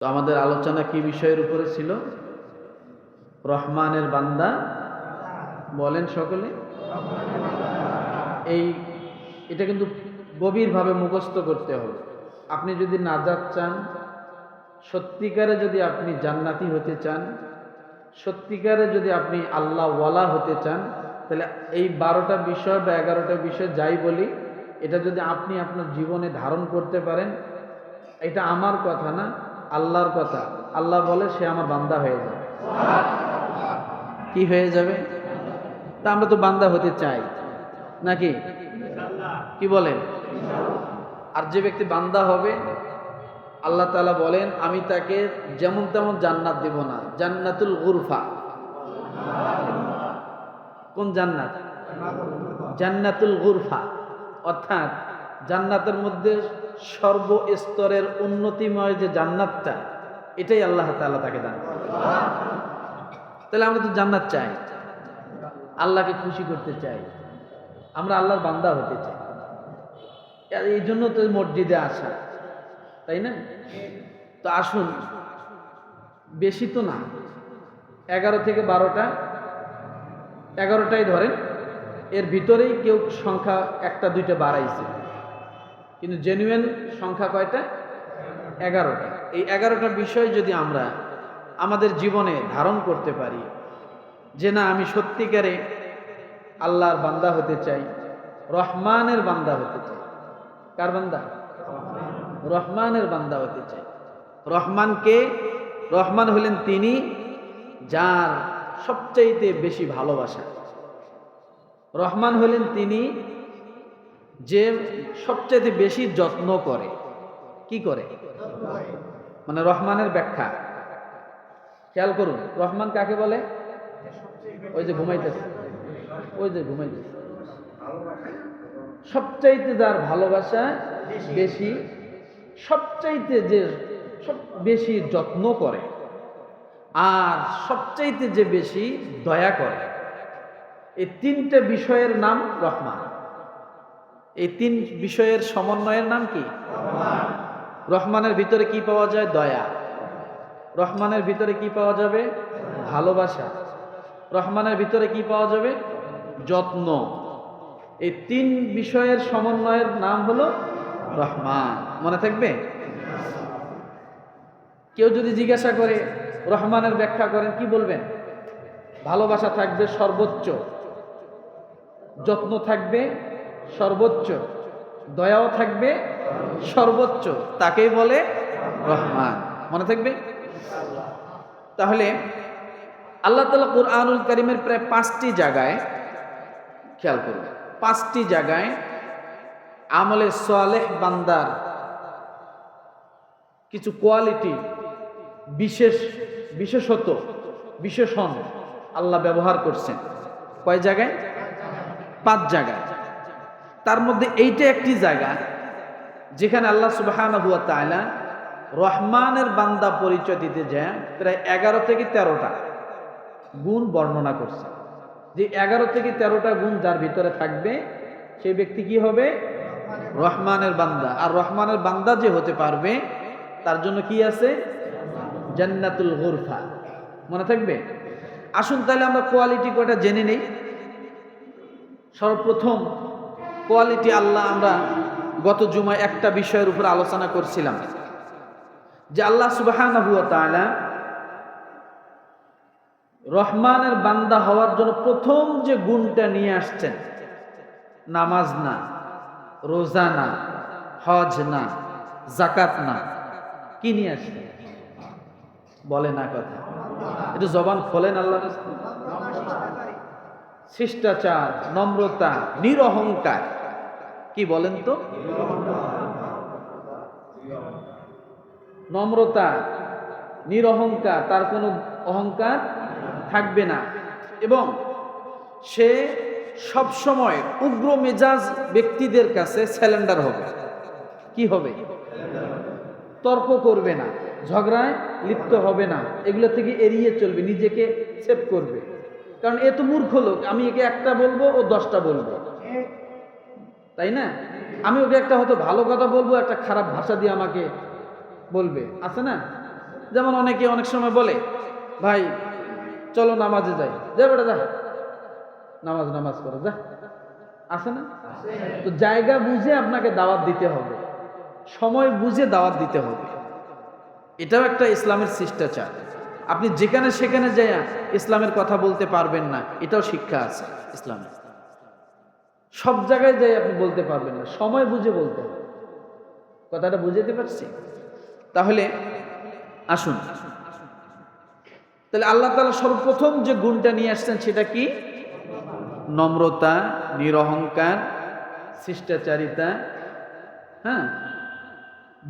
তো আমাদের আলোচনা কি বিষয়ের উপরে ছিল? রহমানের বান্দা বলেন সকলে। এটা কিন্তু গভীরভাবে মুখস্থ করতে হবে। আপনি যদি নাজাত চান, সত্যিকারে যদি আপনি জান্নাতি হতে চান, সত্যিকারে যদি আপনি আল্লাহ ওয়ালা হতে চান, তাহলে এই 12টা বিষয় বা 11টা বিষয় যাই বলি, এটা যদি আপনি আপনার জীবনে ধারণ করতে পারেন, এটা আমার কথা না, আল্লাহর কথা। আল্লাহ বলে সে আমার বান্দা হয়ে যাবে। কি হয়ে যাবে? তা আমরা তো বান্দা হতে চাই নাকি? কি বলেন? আর যে ব্যক্তি বান্দা হবে, আল্লাহ তাআলা বলেন আমি তাকে যেমন তেমন জান্নাত দেব না, জান্নাতুল গুরফা। কোন জান্নাত? জান্নাতুল গুরফা, অর্থাৎ জান্নাতের মধ্যে সর্বস্তরের উন্নতিময় যে জান্নাতটা, এটাই আল্লাহ তাআলা তাকে দান করবে। তাহলে আমরা তো জান্নাত চাই, আল্লাহকে খুশি করতে চাই, আমরা আল্লাহর বান্দা হতে চাই। এই জন্য তো মসজিদে আসা, তাই না? তো আসুন, বেশি তো না, 11 থেকে 12টা, 11টাই ধরেন, এর ভিতরেই কেউ সংখ্যা 1টা 2টা বাড়াইছে, কিন্তু জেনুইন সংখ্যা কয়টা? 11টা। এই 11টা বিষয় যদি আমরা আমাদের জীবনে ধারণ করতে পারি, যে না আমি সত্যিকারে আল্লাহর বান্দা হতে চাই, রহমানের বান্দা হতে চাই। কার বান্দা? রহমানের বান্দা হতে চাই। রহমানকে, রহমান হলেন তিনি যার সবচাইতে বেশি ভালোবাসা। রহমান হলেন তিনি যে সবচাইতে বেশি যত্ন করে। কি করে? মানে রহমানের ব্যাখ্যা খেয়াল করুন। রহমান কাকে বলে? ওই যে ঘুমাইতেছে, ওই যে ঘুমাইতেছে, সবচাইতে যার ভালোবাসা বেশি, সবচাইতে যে সব বেশি যত্ন করে, আর সবচাইতে যে বেশি দয়া করে। এই 3টে বিষয়ের নাম রহমান। এই 3 বিষয়ের সমন্বয়ের নাম কি? রহমানের ভিতরে কি পাওয়া যায়? দয়া। রহমানের ভিতরে কি পাওয়া যাবে? ভালোবাসা। রহমানের ভিতরে কি পাওয়া যাবে? যত্ন। এই 3 বিষয়ের সমন্বয়ের নাম হলো রহমান। মনে থাকবে? কেউ যদি জিজ্ঞাসা করে রহমানের ব্যাখ্যা করেন, কি বলবেন? ভালোবাসা থাকবে সর্বোচ্চ, যত্ন থাকবে সর্বোচ্চ, দয়াও থাকবে সর্বোচ্চ, তাকেই বলে রহমান। মনে থাকবে? তাহলে আল্লাহ তাআলা কুরআনুল কারীমের প্রায় 5টি জায়গায়, খেয়াল করুন, 5টি জায়গায় আমলে সালেহ বান্দার কিছু কোয়ালিটি, বিশেষণ আল্লাহ ব্যবহার করছেন। কয় জায়গায়? 5 জায়গায়। তার মধ্যে এইটা একটি জায়গা যেখানে আল্লাহ সুবহানাহু ওয়া তাআলা রহমানের বান্দা পরিচয় দিতে যায় প্রায় 11 থেকে 13টা গুণ বর্ণনা করছে। যে 11 থেকে 13টা গুণ যার ভিতরে থাকবে, সেই ব্যক্তি কি হবে? রহমানের বান্দা। আর রহমানের বান্দা যে হতে পারবে, তার জন্য কি আছে? জান্নাতুল গুরফা। মনে থাকবে? আসুন তাহলে আমরা কোয়ালিটি কয়টা জেনে নেই। সর্বপ্রথম কোয়ালিটি আল্লাহ, আমরা গত জুমায় একটা বিষয়ের উপর আলোচনা করছিলাম, যে আল্লাহ সুবহানাহু ওয়া তাআলা রহমানের বান্দা হওয়ার জন্য প্রথম যে গুণটা নিয়ে আসছেন, নামাজ না, রোজা না, হজ না, যাকাত না, কি নিয়ে আসছেন? বলে না কথা, একটু জবান খোলেন। আল্লাহ শিষ্টাচার, নম্রতা, নিরহংকার। কি বলেন তো? নম্রতা, নিরহংকার, তার কোনো অহংকার থাকবে না, এবং সে সব সময় উগ্র মেজাজ ব্যক্তিদের কাছে স্যালেন্ডার হবে। কি হবে? তর্ক করবে না, ঝগড়ায় লিপ্ত হবে না, এগুলো থেকে এড়িয়ে চলবে, নিজেকে সেভ করবে। কারণ এ তো মূর্খ লোক, আমি একে একটা বলবো, ও 10টা বলবে, তাই না? আমি ওকে একটা হয়তো ভালো কথা বলবো, একটা খারাপ ভাষা দিয়ে আমাকে বলবে, আছে না? যেমন অনেকে অনেক সময় বলে, ভাই চলো নামাজে যাই, যা বেটা যা, নামাজ করো যা, আছে না? তো জায়গা বুঝে আপনাকে দাওয়াত দিতে হবে, সময় বুঝে দাওয়াত দিতে হবে। এটাও একটা ইসলামের শিষ্টাচার। আপনি যেখানে সেখানে যাইয়া ইসলামের কথা বলতে পারবেন না, এটাও শিক্ষা আছে ইসলামে। সব জায়গায় যাই আপনি বলতে পারবেন না, সময় বুঝে বলতে হবে। কথাটা বুঝাতে পারছি? তাহলে আসুন, তাহলে আল্লাহ তাআলা সর্বপ্রথম যে গুণটা নিয়ে আসছেন সেটা কি? নম্রতা, নিরহংকার, শিষ্টাচারিতা। হ্যাঁ,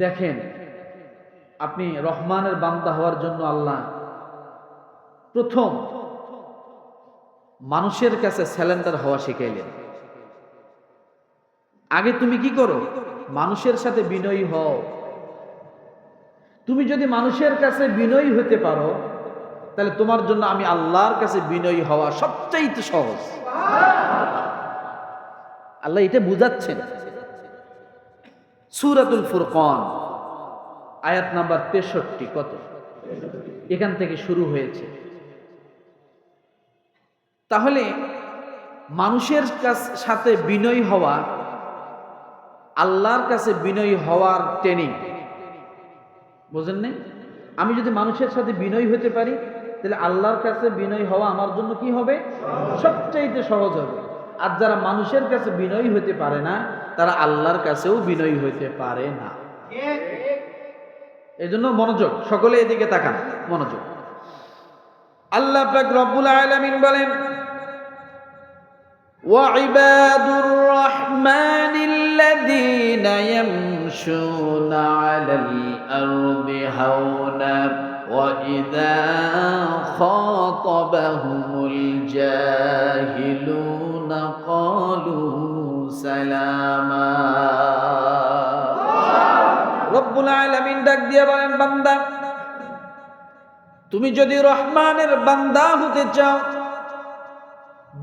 দেখেন, আপনি রহমানের বান্দা হওয়ার জন্য আল্লাহ প্রথম মানুষের কাছে স্যালেন্ডার হওয়া শিখাইলেন। আগে তুমি কি করো? মানুষের সাথে বিনয়ী হও। তুমি যদি মানুষের কাছে বিনয়ী হতে পারো, তাহলে তোমার জন্য আমি আল্লাহর কাছে বিনয়ী হওয়া সবচাইতে সহজ। আল্লাহ এটা বুঝাচ্ছেন। সূরাতুল ফুরকান আয়াত নাম্বার 63, কত? এখান থেকে শুরু হয়েছে। তাহলে মানুষের সাথে বিনয়ী হওয়া, আল্লাহর কাছে বিনয়ী হওয়ার ট্রেনিং, বুঝেন নাই? আমি যদি মানুষের সাথে বিনয়ী হতে পারি, তাহলে আল্লাহর কাছে বিনয়ী হওয়া আমার জন্য কি হবে? সবচাইতে সহজ হবে। আর যারা মানুষের কাছে বিনয়ী হতে পারে না, তারা আল্লাহর কাছেও বিনয়ী হতে পারে না। এই জন্য মনোযোগ, সকলে এদিকে তাকান, মনোযোগ। আল্লাহ পাক রব্বুল আলামিন বলেন, ওয়াইবাদুর রাহমানিল্লাযীনা ইয়ামশুনা আলাল আরদি হাওনা ওয়া ইযা খাতাবাহুমুল জাহিলুনা ক্বালু সালামা। রব্বুল আলামিন ডাক দিয়ে বলেন, বান্দা, তুমি যদি রহমানের বান্দা হতে চাও,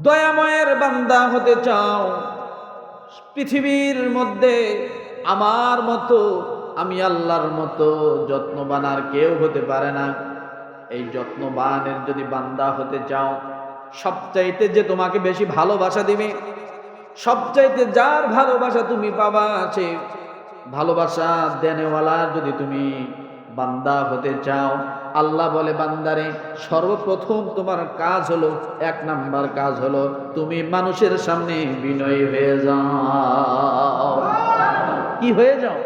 দয়াময়ের বান্দা হতে চাও, পৃথিবীর মধ্যে আমার মতো, আমি আল্লাহর মতো যত্নবান আর কেউ হতে পারে না। এই যত্নবানের যদি বান্দা হতে চাও, সবচাইতে যে তোমাকে বেশি ভালোবাসা দিবে, সবচাইতে যার ভালোবাসা তুমি পাবা, আছে ভালোবাসা দেনেওয়ালা যদি তুমি বান্দা হতে চাও, আল্লাহ বলে, বান্দারে, সর্বপ্রথম তোমার কাজ হলো, 1 নাম্বার কাজ হলো, তুমি মানুষের সামনে বিনয়ী হয়ে যাও। কি হয়ে যাও?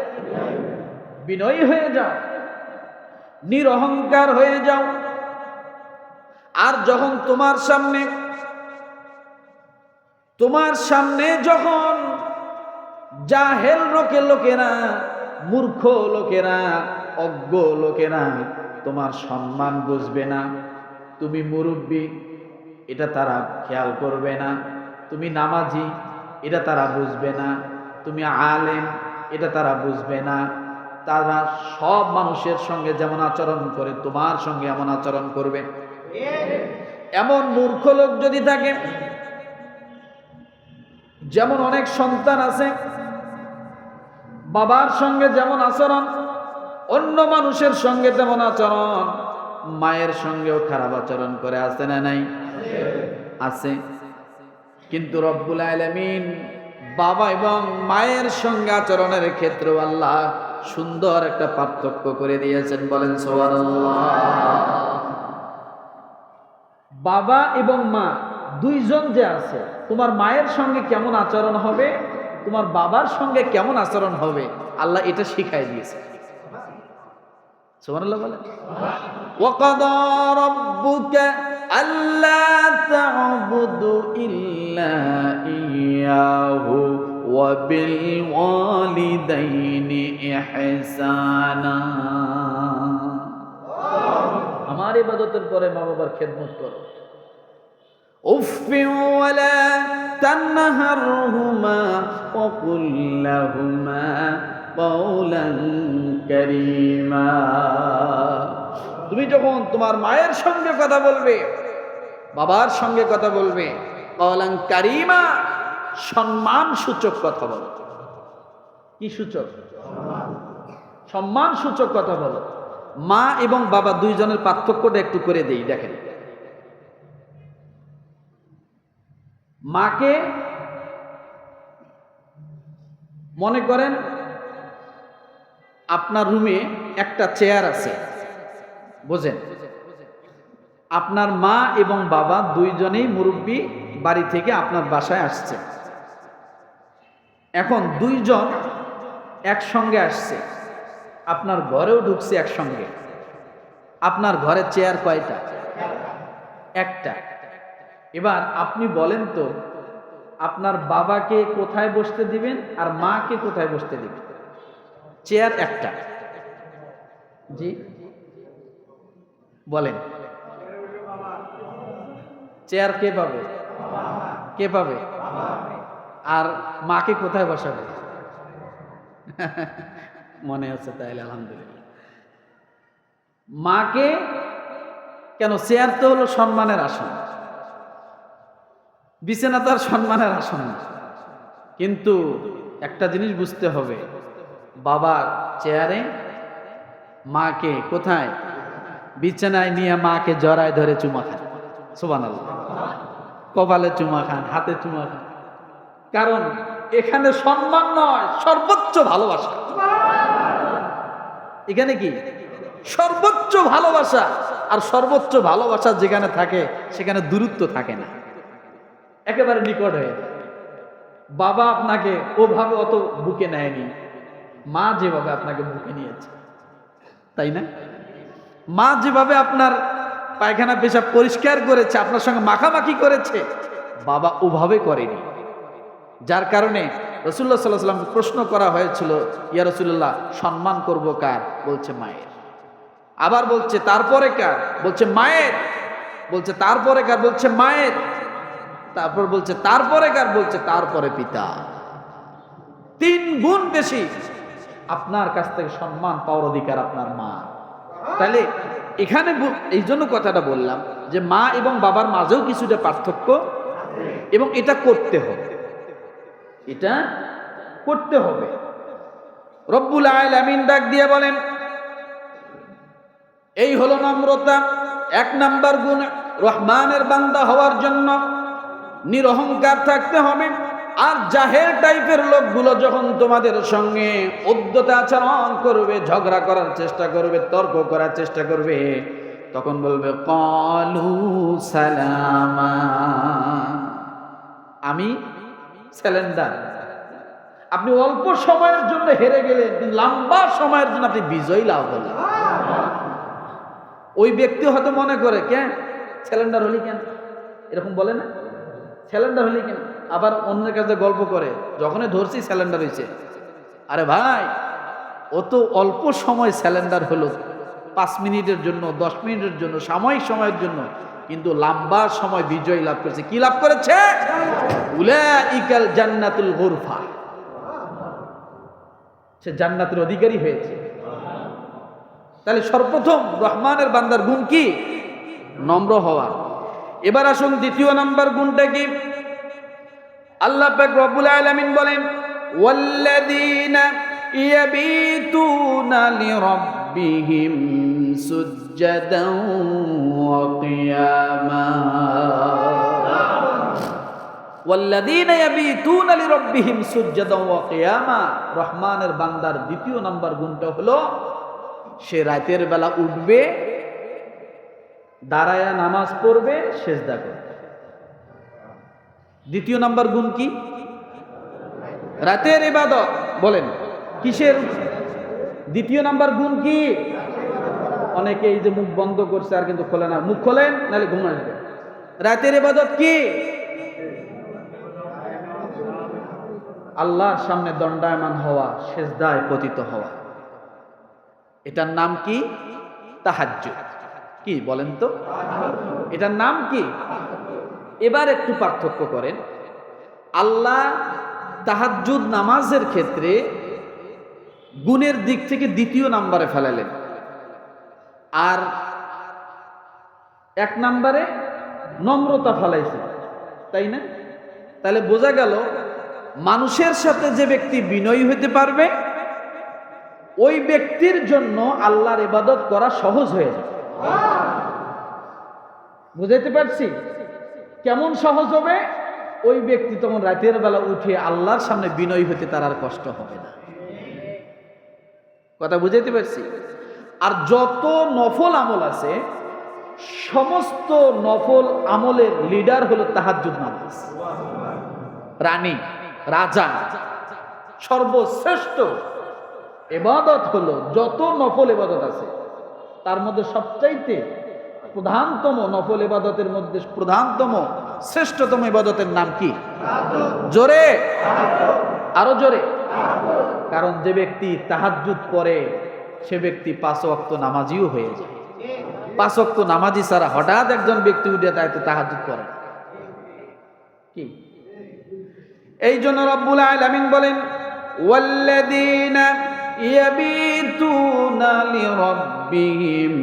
বিনয়ী হয়ে যাও, নিরহংকার হয়ে যাও। আর যখন তোমার সামনে যখন জাহেল লোকেরা, মূর্খ লোকেরা, অজ্ঞ লোকেরা তোমার সম্মান বুঝবে না, তুমি মুরব্বী এটা তারা খেয়াল করবে না, তুমি নামাজি এটা তারা বুঝবে না, তুমি আলেম এটা তারা বুঝবে না, তারা সব মানুষের সঙ্গে যেমন আচরণ করে তোমার সঙ্গে এমন আচরণ করবে। এমন মূর্খ লোক যদি থাকে, যেমন অনেক সন্তান আছে, বাবার সঙ্গে যেমন আচরণ, অন্য মানুষের সঙ্গে তেমন আচরণ, মায়ের সঙ্গেও খারাপ আচরণ করে, আছে না নাই? আছে। কিন্তু রব্বুল আলামিন বাবা এবং মায়ের সঙ্গে আচরণের ক্ষেত্রে আল্লাহ সুন্দর একটা পার্থক্য করে দিয়েছেন, বলেন সুবহানাল্লাহ। বাবা এবং মা দুইজন যে আছে, তোমার মায়ের সঙ্গে কেমন আচরণ হবে, তোমার বাবার সঙ্গে কেমন আচরণ হবে, আল্লাহ এটা শিখাই দিয়েছে। সুবহানাল্লাহ বলেন। ওয়াকাদা রাব্বুকা আল্লা তা'বুদু ইল্লা ইয়াহু ওয়া বিল ওয়ালিদাইনি ইহসানা। আমার ইবাদতের পরে মা বাবার খেদমত করো। উফফি ওয়ালা তানহারহুমা ওয়া কুল লাহুমা কওলান কারীমা। তুমি যখন তোমার মায়ের সঙ্গে কথা বলবে, বাবার সঙ্গে কথা বলবে, কওলান কারীমা, সম্মান সূচক কথা বলো। কি সূচক? সম্মান সূচক কথা বলো। মা এবং বাবা দুইজনের পার্থক্যটা একটু করে দেই। দেখেন, মাকে মনে করেন আপনার রুমে একটা চেয়ার আছে, বোঝেন? আপনার মা এবং বাবা দুইজনেই মুরব্বী, বাড়ি থেকে আপনার বাসায় আসছে। এখন দুইজন একসঙ্গে আসছে, আপনার ঘরেও ঢুকছে একসঙ্গে। আপনার ঘরে চেয়ার কয়টা? একটা। এবার আপনি বলেন তো, আপনার বাবাকে কোথায় বসতে দিবেন আর মাকে কোথায় বসতে দিবেন? চেয়ার একটা, জি বলেন। চেয়ার কে পাবে? কে পাবে? আর মাকে কোথায় বসাবে? মনে আছে তাইলে আলহামদুলিল্লাহ। মাকে কেন? চেয়ার তো হলো সম্মানের আসন, বিছানা তো আর সম্মানের আসন না। কিন্তু একটা জিনিস বুঝতে হবে, বাবার চেয়ারে, মাকে কোথায়? বিছানায় নিয়ে মাকে জড়ায় ধরে চুমা খান। সুবহানাল্লাহ। কপালে চুমা খান, হাতে চুমা খান। কারণ এখানে সম্মান নয়, সর্বোচ্চ ভালোবাসা। এখানে কি? সর্বোচ্চ ভালোবাসা। আর সর্বোচ্চ ভালোবাসা যেখানে থাকে সেখানে দূরত্ব থাকে না, একেবারে নিকট হয়ে যায়। বাবা আপনাকে ওভাবে অত বুকে নেয়নি, মা যেভাবে আপনাকে বুকে নিয়েছে, তাই না? মা যেভাবে আপনার পায়খানা পেশাব পরিষ্কার করেছে, আপনার সঙ্গে মাখামাখি করেছে, বাবা ওভাবে করেনি। যার কারণে রাসূলুল্লাহ সাল্লাল্লাহু আলাইহি ওয়াসাল্লামকে প্রশ্ন করা হয়েছিল, ইয়া রাসূলুল্লাহ, সম্মান করব কার? বলছে মায়ের। আবার বলছে তারপরে কার? বলছে মায়ের। বলছে তারপরে কার? বলছে মায়ের। তারপর বলছে তারপরে কার? বলছে তারপরে পিতা। 3 গুণ বেশি আপনার কাছ থেকে সম্মান পাওয়ার অধিকার আপনার মা। তাহলে এখানে এই জন্য কথাটা বললাম যে মা এবং বাবার মাঝেও কিছুটা পার্থক্য, এবং এটা করতে হবে, এটা করতে হবে। রব্বুল আলামিন ডাক দিয়ে বলেন, এই হলো নম্রতা। 1 নাম্বার গুণ, রহমানের বান্দা হওয়ার জন্য নিরহংকার থাকতে হবে। আর জাহেল টাইপের লোকগুলো যখন তোমাদের সঙ্গে উদ্ধত আচরণ করবে, ঝগড়া করার চেষ্টা করবে, তর্ক করার চেষ্টা করবে, তখন বলবে ক্বালু সালামা, আমি স্যালেন্ডার। আপনি অল্প সময়ের জন্য হেরে গেলেন, লম্বা সময়ের জন্য আপনি বিজয়ী লাভ হলেন। ওই ব্যক্তি হয়তো মনে করে, কেন স্যালেন্ডার হলি কেন, এরকম বলে না, স্যালেন্ডার হলি কেন। আবার অন্যের কাছে গল্প করে, যখনই ধরছি স্যালেন্ডার হয়েছে। আরে ভাই, ও তো অল্প সময় স্যালেন্ডার হলো, 5 মিনিটের জন্য, 10 মিনিটের জন্য, সাময়িক সময়ের জন্য, কিন্তু লম্বা সময় বিজয় লাভ করেছে। কি লাভ করেছে? উলাইকাল জান্নাতুল গুরফা, সে জান্নাতের অধিকারী হয়েছে। তাহলে সর্বপ্রথম রহমানের বান্দার গুণ কি? নম্র হওয়া। এবার আসুন দ্বিতীয় নাম্বার গুণটা কি? আল্লাহ পাক রব্বুল আলামিন বলেন, ওয়াল্লাযীনা ইয়াবিতুনা লিরাব্বিহিম সুজদান ওয়া কিয়ামা। ওয়াল্লাযীনা ইয়াবিতুনা লিরাব্বিহিম সুজদান ওয়া কিয়ামা। রহমানের বান্দার দ্বিতীয় নাম্বার গুণটা হলো, সে রাতের বেলা উঠবে, দাঁড়ায়া নামাজ পড়বে, সেজদা করবে। দ্বিতীয় নাম্বার গুণ কি? রাতের ইবাদত। বলেন কিসের? দ্বিতীয় নাম্বার গুণ কি? অনেকে এই যে মুখ বন্ধ করছে আর কিন্তু খোলে না, মুখ খোলেন নাহলে ঘুম আসবে। রাতের ইবাদত কি? আল্লাহর সামনে দণ্ডায়মান হওয়া, সেজদায় পতিত হওয়া। এটার নাম কি? তাহাজ্জুদ। কি বলেন তো, এটার নাম কি? এবার একটু পার্থক্য করেন। আল্লাহ তাহাজ্জুদ নামাজের ক্ষেত্রে গুণের দিক থেকে দ্বিতীয় নাম্বারে ফেলালেন, আর 1 নাম্বারে নম্রতা ফেলাইছে, তাই না? তাহলে বোঝা গেল, মানুষের সাথে যে ব্যক্তি বিনয়ী হতে পারবে, ওই ব্যক্তির জন্য আল্লাহর ইবাদত করা সহজ হয়ে যায়। বুঝাইতে পারছি? কেমন সহজ হবে? ওই ব্যক্তি তখন রাতের বেলা উঠে আল্লাহর সামনে বিনয়ী হতে তার আর কষ্ট হবে না। কথা বুঝাইতে পারছি? আর যত নফল আমল আছে, সমস্ত নফল আমলের লিডার হলো তাহাজ্জুদ নামাজ। রানী, রাজা, সর্বশ্রেষ্ঠ ইবাদত হলো, যত নফল ইবাদত আছে তার মধ্যে সবচাইতে প্রধানতম নফল ইবাদতের মধ্যে প্রধানতম শ্রেষ্ঠতম ইবাদতের নাম কি? জোরে, আরো জোরে। কারণ যে ব্যক্তি তাহাজ্জুদ পড়ে সে ব্যক্তি 5 ওয়াক্ত নামাজিও হয়ে যায়। 5 ওয়াক্ত নামাজি ছাড়া হঠাৎ একজন ব্যক্তি উঠে তাহাজ্জুদ করে কি? এই জন্য রব্বুল আলামিন বলেন, ওয়াল্লাযীনা ইয়াবিতুনা লিরাব্বিহিম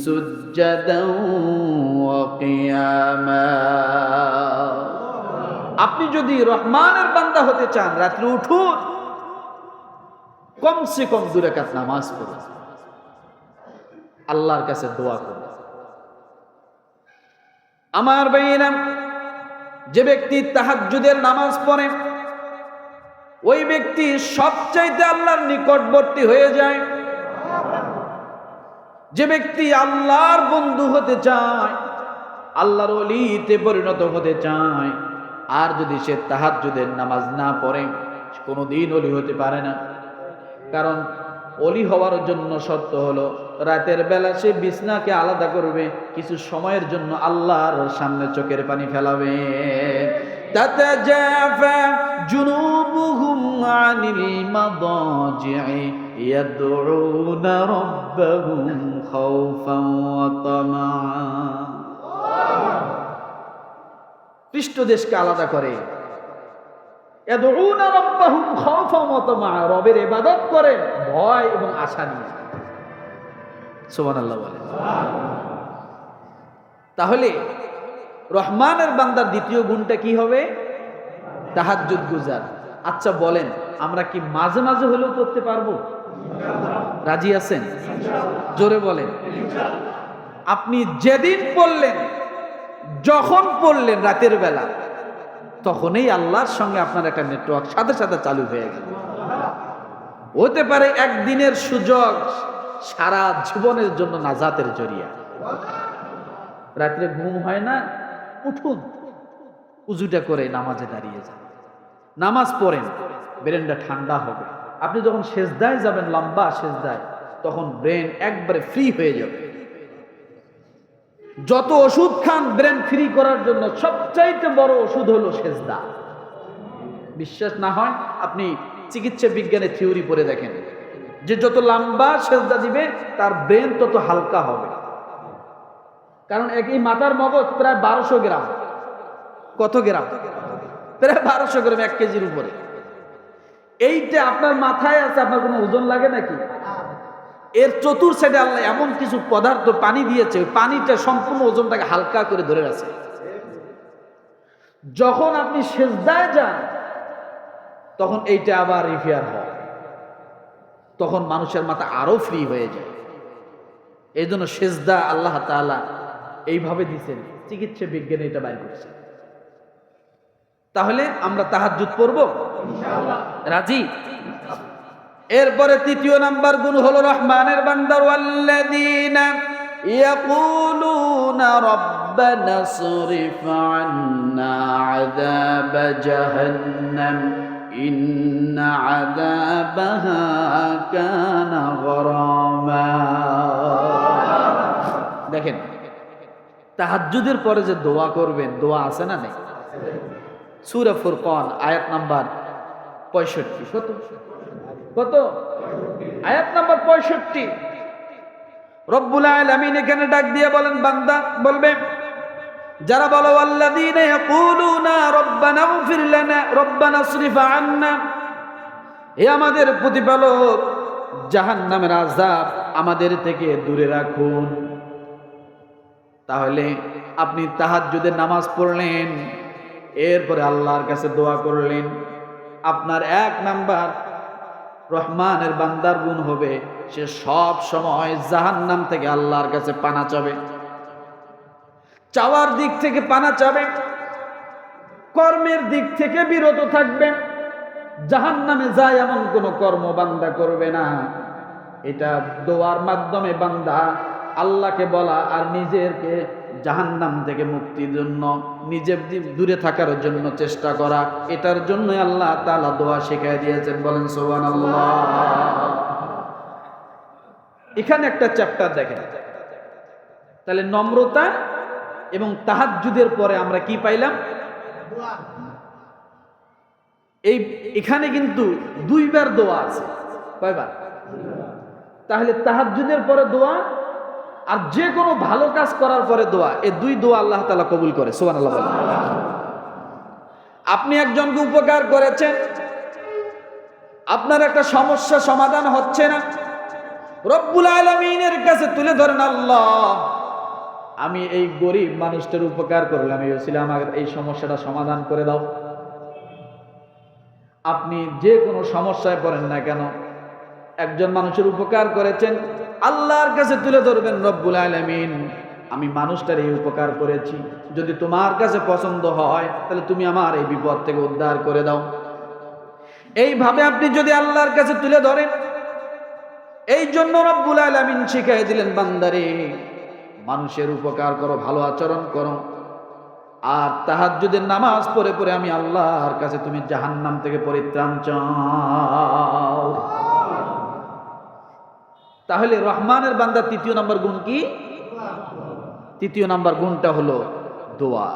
সুজদান ওয়া কিয়ামা। আপনি যদি রহমানের বান্দা হতে চান, রাত্রে উঠুন, কমসে কম 2 রাকাত নামাজ পড়ুন, আল্লাহর কাছে দোয়া করুন। আমার ভাইয়েরা, যে ব্যক্তি তাহাজ্জুদের নামাজ পড়ে ওই ব্যক্তি সবচাইতে আল্লাহর নিকটবর্তী হয়ে যায়। যে ব্যক্তি আল্লাহর বন্ধু হতে চায়, আল্লাহর ওলিতে পরিণত হতে চায়, আর যদি সে তাহাজ্জুদের নামাজ না পড়ে কোনোদিন ওলি হতে পারে না। কারণ ওলি হওয়ার জন্য শর্ত হলো রাতের বেলা সে বিছনাকে আলাদা করবে, কিছু সময়ের জন্য আল্লাহর সামনে চোখের পানি ফেলাবে। তাতাজাফা জুনুবুহুম আনিল মাদাজি'i ইয়াদউনা রাব্বাহুম খাওফান ওয়া তামাআ। পৃষ্ঠদেশকে আলাদা করে, ইয়াদউনা রাব্বাহুম খাওফান ওয়া তামাআ, রবের ইবাদত করে ভয় এবং আশা নিয়ে। সুবহানাল্লাহ বলেন। তাহলে রহমানের বান্দার দ্বিতীয় গুণটা কি হবে? তাহাজ্জুদ গুজার। আচ্ছা বলেন, আমরা কি মাঝে মাঝে হলেও করতে পারবো? রাজি আছেন? জোরে বলেন। আপনি যেদিন পড়লেন, যখন পড়লেন রাতের বেলা, তখনই আল্লাহর সঙ্গে আপনার একটা নেটওয়ার্ক সাথে সাথে চালু হয়ে গেল। হতে পারে একদিনের সুযোগ সারা জীবনের জন্য নাজাতের জরিয়া। রাত্রে ঘুম হয় না, উঠুন, উজুটা করে নামাজে দাঁড়িয়ে যান, নামাজ পড়েন, ব্রেনটা ঠান্ডা হবে। আপনি যখন সেজদায় যাবেন, লম্বা সেজদায়, তখন ব্রেন একবারে ফ্রি হয়ে যাবে। যত ওষুধ খান ব্রেন ফ্রি করার জন্য, সবচাইতে বড় ওষুধ হলো সেজদা। বিশ্বাস না হয় আপনি চিকিৎসা বিজ্ঞানের থিওরি পড়ে দেখেন, যে যত লম্বা সেজদা দিবে তার ব্রেন তত হালকা হবে। কারণ এই মাথার মগজ প্রায় 1200 গ্রাম। কত গ্রাম? প্রায় 1200 গ্রাম, 1 কেজির উপরে। এইটা আপনার মাথায় আছে, আপনার কোনো ওজন লাগে নাকি? এর চতুর সাইডে আল্লাহ এমন কিছু পদার্থ, পানি দিয়েছে, ওই পানিটা সম্পূর্ণ ওজনটাকে হালকা করে ধরে আছে। যখন আপনি সেজদায় যান, তখন এইটা আবার রিপেয়ার হয়, তখন মানুষের মাথা আরো ফ্রি হয়ে যায়। এই জন্য সেজদা আল্লাহ তাআলা এইভাবে দিচ্ছেন, চিকিৎসা বিজ্ঞানে এটা বাইর করছে। তাহলে আমরা তাহাজ্জুদ পড়ব ইনশাআল্লাহ, রাজি? এরপরে তৃতীয় নাম্বার গুণ হলো রহমানের বান্দার, ওয়াল্লাযীনা ইয়াকুলুনা রাব্বানা সরিফ আন্না আযাব জাহান্নাম ইন্না আযাবাহা কানা গরামা। দেখেন, তাহাজ্জুদের পরে যে দোয়া করবেন, দোয়া আছে না নেই? সূরা ফুরকান আয়াত নাম্বার 65। কত? আয়াত নাম্বার 65। রব্বুল আলামিন এখানে ডাক দিয়ে বলেন, বান্দা বলবে, যারা বলো আল্লাযীনা ইয়াকুলুনা রব্বানা ইগফির লানা রব্বানা ইসরিফ আন্না, হে আমাদের প্রতিপালক, জাহান্নামের আযাব আমাদের থেকে দূরে রাখুন। তাহলে আপনি তাহাজ্জুদের নামাজ পড়লেন, এরপরে আল্লাহর কাছে দোয়া করলেন। আপনার 1 নাম্বার রহমানের বান্দার গুণ হবে সে সব সময় জাহান্নাম থেকে আল্লাহর কাছে পানা চাবে, চাওয়ার দিক থেকে পানা চাবে, কর্মের দিক থেকে বিরত থাকবে। জাহান্নামে যায় এমন কোন কর্ম বান্দা করবে না। এটা দোয়ার মাধ্যমে বান্দা আল্লাহকে বলা আর নিজেকে জাহান্নাম থেকে মুক্তির জন্য, নিজে দূরে থাকার জন্য চেষ্টা করা, এটার জন্য আল্লাহ তাআলা দোয়া শিখিয়ে দিয়েছেন। বলেন সুবহানাল্লাহ। এখানে একটা চ্যাপ্টার দেখেন, তাহলে নম্রতা এবং তাহাজ্জুদের পরে আমরা কি পাইলাম? এখানে কিন্তু দুইবার দোয়া আছে। কয়বার? তাহলে তাহাজ্জুদের পরে দোয়া আর যে কোনো ভালো কাজ করার পরে দোয়া, এই দুই দোয়া আল্লাহ তাআলা কবুল করে। সুবহানাল্লাহ। আপনি একজনকে উপকার করেছেন, আপনার একটা সমস্যা সমাধান হচ্ছে না, রব্বুল আলামিনের কাছে তুলে ধরেন, আল্লাহ আমি এই গরিব মানুষটার উপকার করলাম, এই ওসিলা আমার এই সমস্যাটা সমাধান করে দাও। আপনি যে কোনো সমস্যায় পড়েন না কেন, একজন মানুষের উপকার করেছেন, আল্লাহর কাছে তুলে ধরবেন, রব্বুল আলামিন আমি মানুষটার এই উপকার করেছি, যদি তোমার কাছে পছন্দ হয় তাহলে তুমি আমার এই বিপদ থেকে উদ্ধার করে দাও। এইভাবে আপনি যদি আল্লাহর কাছে তুলে ধরেন, এই জন্য রব্বুল আলামিন শিখিয়ে দিলেন, বান্দারে মানুষের উপকার করো, ভালো আচরণ করো, আর তাহাজ্জুদের নামাজ পড়ে পড়ে আমি আল্লাহর কাছে তুমি জাহান্নাম থেকে পরিত্রাণ চাও। তাহলে রহমানের বান্দা তৃতীয় নম্বর গুণ কি? তৃতীয় নম্বর গুণটা হলো দোয়া।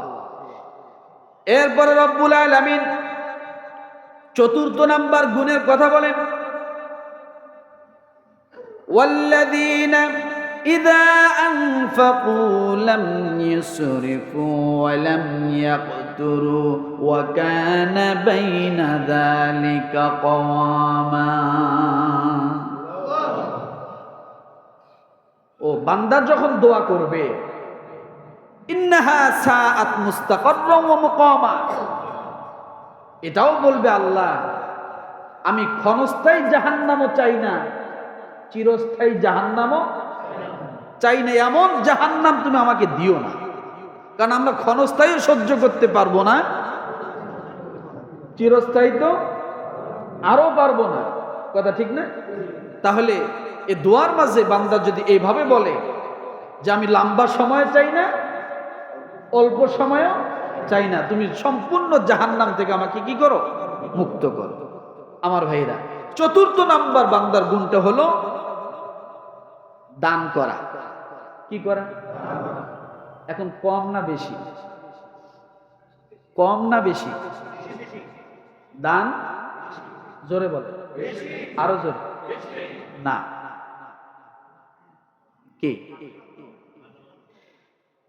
এরপরে রব্বুল আলামিন চতুর্থ নম্বর গুণের কথা বলেন, ওয়াল্লাযীনা ইযা আনফাকু লাম ইউসরিফু ওয়া লাম ইয়াকতুরু ওয়া কানা বাইনা যালিকা কাওয়ামা। ও বান্দা যখন দোয়া করবে, ইন্নাহা সাআত মুস্তাকাররাম ওয়া মুকামা, এটাও বলবে আল্লাহ আমি ক্ষণস্থায়ী জাহান্নামও চাই না, চিরস্থায়ী জাহান্নামও চাই না, এমন জাহান্নাম তুমি আমাকে দিও না। কারণ আমরা ক্ষণস্থায়ী সহ্য করতে পারবো না, চিরস্থায়ী তো আরো পারবো না। কথা ঠিক না? তাহলে এই দোয়ার মাঝে বান্দা যদি এইভাবে বলে যে আমি লম্বা সময় চাই না, অল্প সময়ও চাই না, তুমি সম্পূর্ণ জাহান্নাম থেকে আমাকে কি করো? মুক্ত করো। আমার ভাইরা, চতুর্থ নাম্বার বান্দার গুণটা হলো দান করা। কি করা? এখন কম না বেশি? কম না বেশি? দান জোরে বলে, আরো জোরে না। কি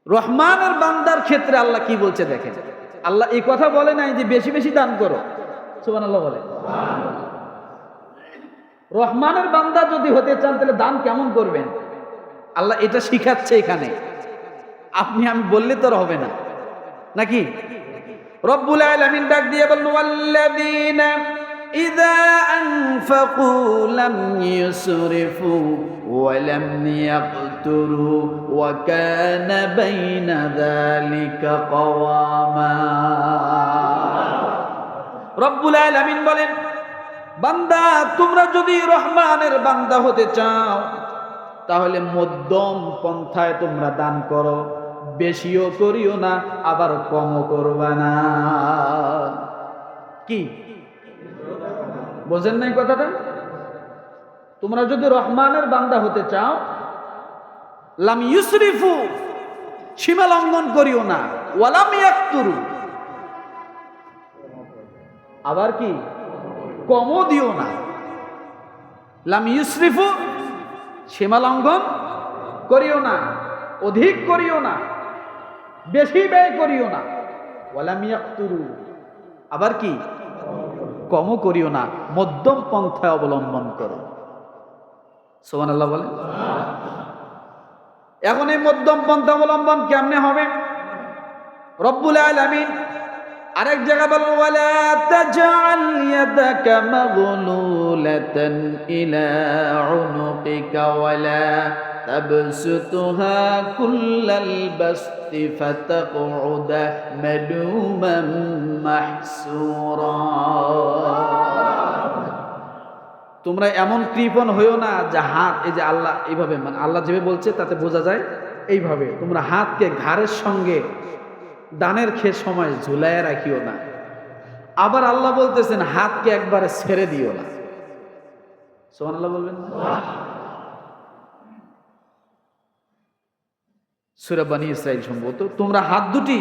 রহমানের বান্দার ক্ষেত্রে আল্লাহ কি বলছে দেখেন, আল্লাহ এই কথা বলে নাই যে বেশি বেশি দান করো, সুবহানাল্লাহ বলে। রহমানের বান্দা যদি হতে চান তাহলে দান কেমন করবেন আল্লাহ এটা শিখাচ্ছে এখানে। আপনি আমি বললে তো হবে না নাকি? রব্বুল আলামিন ডাক দিয়ে বললেন, ওয়াল্লাযীনা ইযা আনফাকু লাম ইউসরিফু ওয়া লাম ইয়াকতুরু ওয়া কানা বাইনা যালিকা কাওয়ামা। রব্বুল আলামিন বলেন, বান্দা তোমরা যদি রহমানের বান্দা হতে চাও তাহলে মধ্যম পন্থায় তোমরা দান করো, বেশিও করিও না আবার কমও করবা না। কি বোঝেন নাই কথাটা? তোমরা যদি রহমানের বান্দা হতে চাও, লাম ইউসরিফু সীমা লঙ্ঘন করিও না, ওয়ালাম ইয়াকতুরু আবার কি কমও দিও না। লাম ইউসরিফু সীমা লঙ্ঘন করিও না, অধিক করিও না, বেশি ব্যয় করিও না। ওয়ালাম ইয়াকতুরু আবার কি কমও করিও না, মধ্যম পন্থায় অবলম্বন করো। সুবহানাল্লাহ বলেন। এখন এই মধ্যম পন্থা অবলম্বন কেমনে হবে? রব্বুল আলামিন আরেক জায়গা বলেন ওয়ালা তাজআল ইয়াদাকা মাগলুলাতান ইলা উনুকিকা ওয়ালা তাবসুতুহা কুল্লাল বাসতি ফাতাকউদা মালুমান মাহসুরা। তোমরা এমন কৃপণ হইও না যে হাত, এই যে আল্লাহ এইভাবে, মানে আল্লাহ যেভাবে বলছে তাতে বোঝা যায় এইভাবে, তোমরা হাতকে ঘাড়ের সঙ্গে দানের খেয়ে সময় ঝুলাইয়া রাখিও না। আবার আল্লাহ বলতেছেন হাতকে একবারে ছেড়ে দিও না। সুবহানাল্লাহ বলবেন না? সূরা বনী ইসরাঈল সম্ভবত। তোমরা হাত দুটি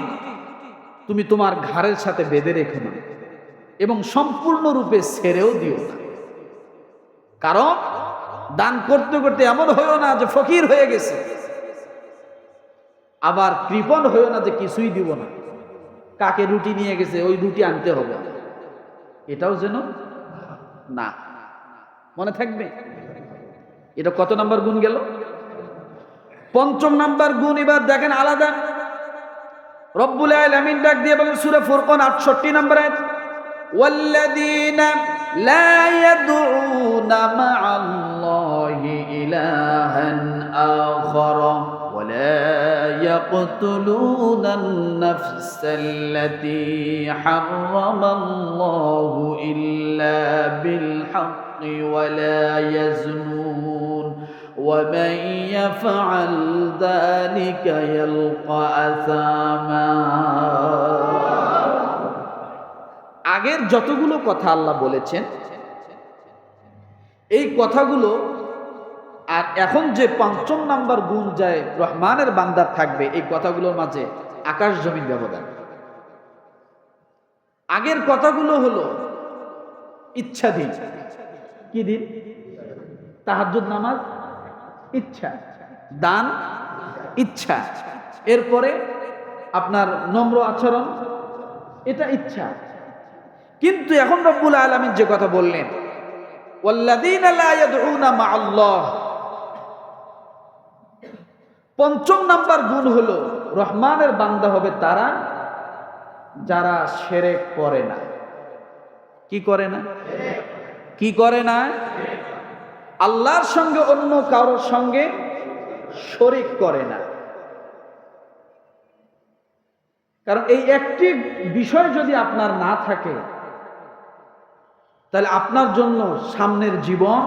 তুমি তোমার ঘাড়ের সাথে বেঁধে রেখো না এবং সম্পূর্ণরূপে ছেড়েও দিও না। কারণ দান করতে করতে এমন হইও না যে ফকির হয়ে গেছে, আবার কৃপণ হইও না যে কিছুই দিব না, কাকে রুটি নিয়ে গেছে ওই রুটি আনতে হবে, এটাও যেন না। মনে থাকবে এটা কত নাম্বার গুণ গেল? পঞ্চম নাম্বার গুণ। এবার দেখেন আলাদা রব্বুল আলামিন ডাক দিয়ে বলেন সূরা ফুরকান 68 নম্বর আয়াত, ওয়াল্লাযীনা লা ইয়াদউনা মা'আল্লাহি ইলাহান আখারা ولا يقتلون النفس التي حرم الله إلا بالحق ولا يزنون ومن يفعل ذلك يلقى أثاما। আগের যতগুলো কথা আল্লাহ বলেছেন এই কথাগুলো, আর এখন যে পঞ্চম নাম্বার গুণ যায় রহমানের বান্দার থাকবে, এই কথাগুলোর মাঝে আকাশ জমিন ব্যবধান। আগের কথাগুলো হলো ইচ্ছা দিন, কি দিন? তাহাজ্জুদ নামাজ ইচ্ছা, দান ইচ্ছা, এরপরে আপনার নম্র আচরণ এটা ইচ্ছা। কিন্তু এখন রব্বুল আলামিন যে কথা বললেন ওয়াল্লাযীনা লা ইয়াদউনা মা'আল্লাহ, পঞ্চম নাম্বার গুণ হলো রহমানের বান্দা হবে তারা যারা শিরক করে না। কি করে না? কি করে না? আল্লাহর সঙ্গে অন্য কারোর সঙ্গে শরীক করে না। কারণ এই একটি বিষয় যদি আপনার না থাকে তাহলে আপনার জন্য সামনের জীবন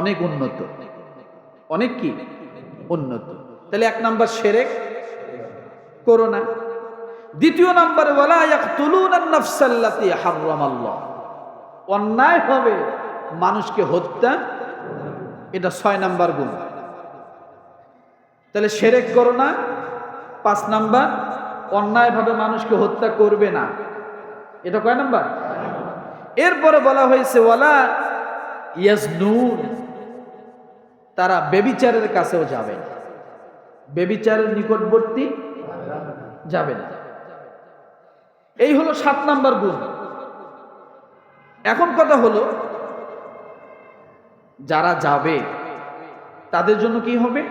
অনেক উন্নত, অনেক কি উন্নত। তাহলে এক নাম্বার শিরক করো না। দ্বিতীয় নাম্বার ওয়ালা ইয়াকতুলুনান নাফসাল্লাতী হারামাল্লাহ, অন্যায় হবে মানুষকে হত্যা, এটা 6 নাম্বার গুণ। তাহলে শিরক করো না। 5 নাম্বার অন্যায়ভাবে মানুষকে হত্যা করবে না, এটা কয় নাম্বার? এরপরে বলা হয়েছে ওয়ালা ইয়াজনুন, তারা ব্যভিচারের কাছেও যাবে না, ব্যভিচারের নিকটবর্তী যাবে না। এই হলো 7 নাম্বার গুণ। এখন কথা হলো যারা যাবে তাদের জন্য কি হবে?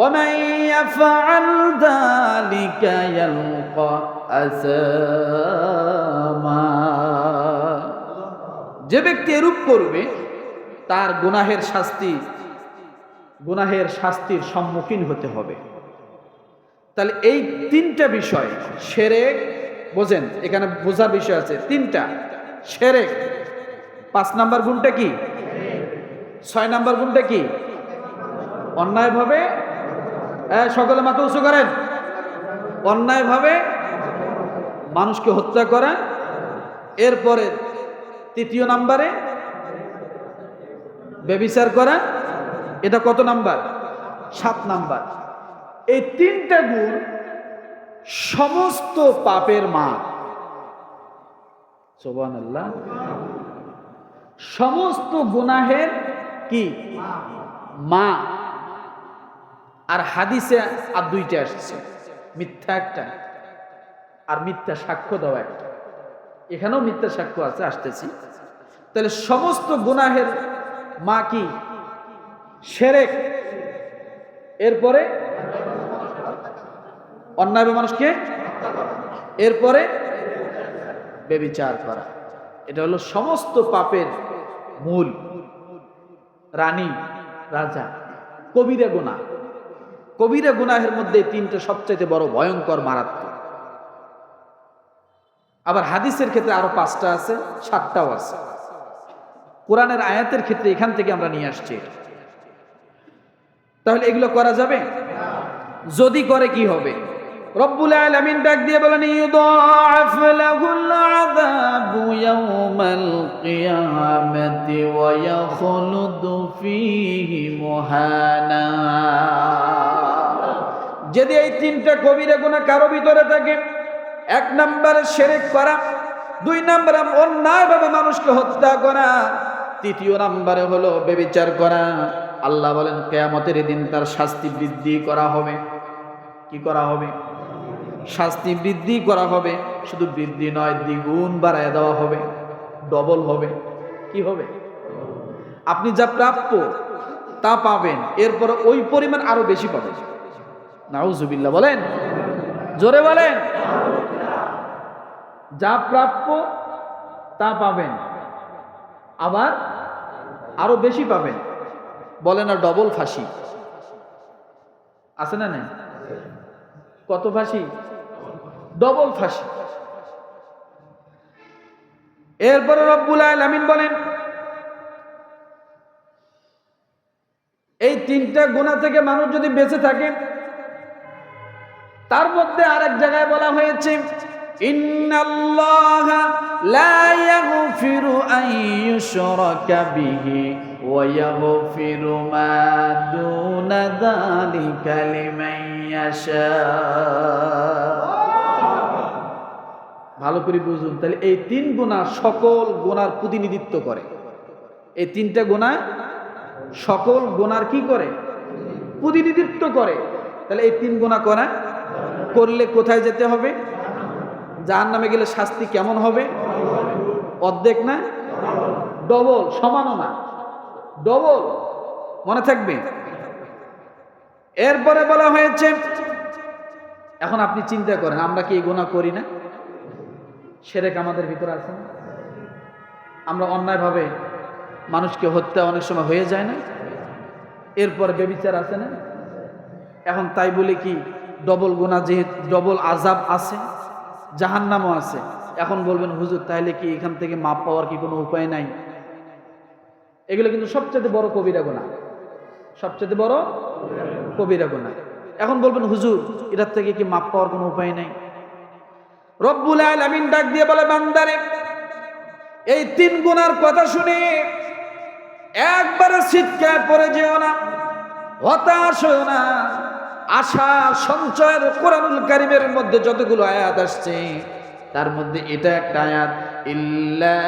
وَمَن يَفْعَلْ ذَلِكَ يَلْقَى أَثَامًا, যে ব্যক্তি এরূপ করবে তার গুনাহের শাস্তির সম্মুখীন হতে হবে। তাহলে এই 3টা বিষয় শিরক, বোঝেন এখানে বোঝার বিষয় আছে 3টা। শিরক 5 নাম্বার গুণটা কি? 6 নাম্বার গুণটা কি? অন্যায়ভাবে, সকলে মাথা উঁচু করেন, অন্যায়ভাবে মানুষকে হত্যা করা। এরপরে 3য় নাম্বারে ব্যভিচার করা, এটা কত নাম্বার? 7 নাম্বার। এই 3টা গুণ সমস্ত পাপের মা। সুবহানাল্লাহ। সমস্ত গুনাহের কি মা। আর হাদিসে আর 2টা আসছে, মিথ্যা একটা আর মিথ্যা সাক্ষ্য দেওয়া একটা। এখানেও মিথ্যা সাক্ষ্য আছে, আসতেছি। তাহলে সমস্ত গুনাহের মা কি? শিরক। এরপরে অন্যায় মানুষকে, এরপরে ব্যভিচার করা। এটা হলো সমস্ত পাপের মূল, রানী রাজা। কবিরা গুনাহ, কবিরা গুনাহের মধ্যে তিনটা সবচেয়ে বড় ভয়ঙ্কর, মারাত্মক। আবার হাদিসের ক্ষেত্রে আরো 5টা আছে, 7টাও আছে। কোরআনের আয়াতের ক্ষেত্রে এখান থেকে আমরা নিয়ে আসছি। তাহলে এগুলো করা যাবে? যদি করে কি হবে? রব্বুল আলামিন ডাক দিয়ে বলেন, ইউদাআফ লাহুল আযাবু ইয়াওমাল কিয়ামাতি ওয়া ইয়াখলুদু ফীহি মুহানা। যদি এই তিনটা কবিরা গুনাহ কারো ভিতরে থাকে, 1 নম্বরে শিরক করা, 2 নম্বরে অন্যায়ভাবে মানুষকে হত্যা করা, 3 নম্বরে হলো ব্যভিচার করা, আল্লাহ বলেন কিয়ামতের দিন তার শাস্তি বৃদ্ধি করা হবে। কি করা হবে? শাস্তি বৃদ্ধি করা হবে। শুধু বৃদ্ধি নয়, দ্বিগুণ বাড়ায় দেওয়া হবে, ডবল হবে। কি হবে? আপনি যা প্রাপ্য তা পাবেন, এরপর ওই পরিমাণ আরো বেশি পাবেন। নাউজুবিল্লাহ বলেন, জোরে বলেন। যা প্রাপ্য তা পাবেন, আবার আরো বেশি পাবেন। বলে না ডবল ফাঁসি আছে না? নাই? কত ফাঁসি? ডবল ফাঁসি। এরপরে রব্বুল আলামিন বলেন, এই 3টা গুনাহ থেকে মানুষ যদি বেঁচে থাকে, তার মধ্যে আরেক জায়গায় বলা হয়েছে, ইন্নাল্লাহা লা ইয়াগফিরু আন ইউশরাকা বিহি ওয়া ইয়াগফিরু মা দুনা যালিকা লিমান ইয়াশা। ভালো করে বুঝুন। তাহলে এই 3 গুনাহ সকল গুনার প্রতিনিধিত্ব করে। এই 3টা গুনাহ সকল গুনার কি করে? প্রতিনিধিত্ব করে। তাহলে এই 3 গুনাহ করলে কোথায় যেতে হবে? জাহান্নামে গেলে শাস্তি কেমন হবে? অর্ধেক না, ডবল। সমানও না, ডবল। মনে থাকবে। এরপরে বলা হয়েছে, এখন আপনি চিন্তা করেন, আমরা কি এই গুনাহ করি না? শিরক আমাদের ভিতরে আছে না? আমরা অন্যায়ভাবে মানুষকে হত্যা অনেক সময় হয়ে যায় না? এরপর ব্যভিচার আছে না? এখন তাই বলে কি ডবল গুনাহ, যেহেতু ডবল আযাব আছে, জাহান্নামও আছে, এখন বলবেন হুজুর তাইলে কি এখান থেকে মাপ পাওয়ার কি কোনো উপায় নাই? এগুলো কিন্তু সবচেয়ে বড় কবিরা গুনাহ, সবচেয়ে বড় কবিরা গুনাহ। এখন বলবেন হুজুর এটার থেকে কি মাপ পাওয়ার কোনো উপায় নাই? রব্বুল আলামিন ডাক দিয়ে বলে, বান্দারে এই 3 গুনার কথা শুনে একবারে চিৎকার পড়ে যেও না, হতাশ হও না। আশা সঞ্চয়ের কোরআনুল কারীমের মধ্যে যতগুলো আয়াত আসছে, তার মধ্যে এটা একটা আয়াত, ইল্লা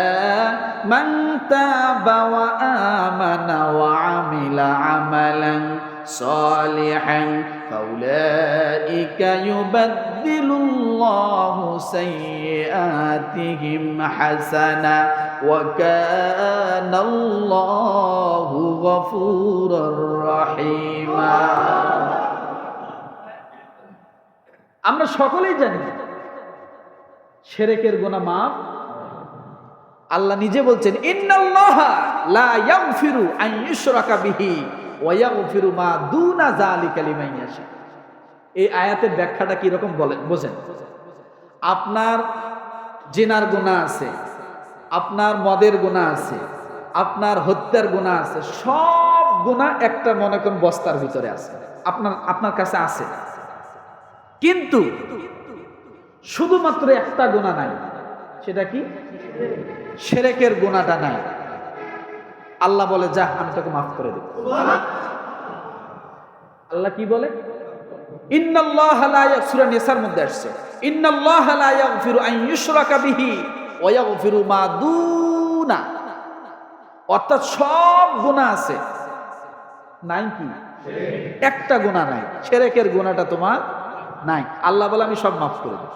মান তাবা ওয়া আমানা ওয়া আমিলা আমালান সালিহান ফাউলাইকা ইউবাদদিলুল্লাহু সাইয়্যাতিহিম হাসানা ওয়া কানাল্লাহু গফুরুর রহিমা। আমরা সকলেই জানি শিরকের গুনাহ মাফ। আল্লাহ নিজে বলছেন, ইন্নাল্লাহা লা ইয়াগফিরু আন ইউশরাকা বিহি ওয়া ইয়াগফিরু মা দুনা যালিকা লিমান ইয়াশা। এই আয়াতের ব্যাখ্যাটা কি রকম বলেন বোঝেন? আপনার জিনার গুনাহ আছে, আপনার মদের গুনাহ আছে, আপনার হত্যার গুনাহ আছে, সব গুনাহ একটা মনে করেন বস্তার ভিতরে আছে, আপনার কাছে আছে। কিন্তু শুধুমাত্র একটা গুনাহ নাই, সেটা কি? শিরকের গুনাহটা নাই। আল্লাহ বলে, যা আমি তোকে মাফ করে দেব। আল্লাহ কি বলে? ইন্নাল্লাহা লা সূরা নিসার মধ্যে আসছে, ইন্নাল্লাহা লা ইয়াগফিরু আন ইউশরাকা বিহি ওয়া ইয়াগফিরু মা দুনা। অর্থাৎ সব গুনাহ আছে, নাই কি? একটা গুনাহ নাই, শিরকের গুনাহটা তোমার নাই। আল্লাহ বলে, আমি সব মাফ করে দেব।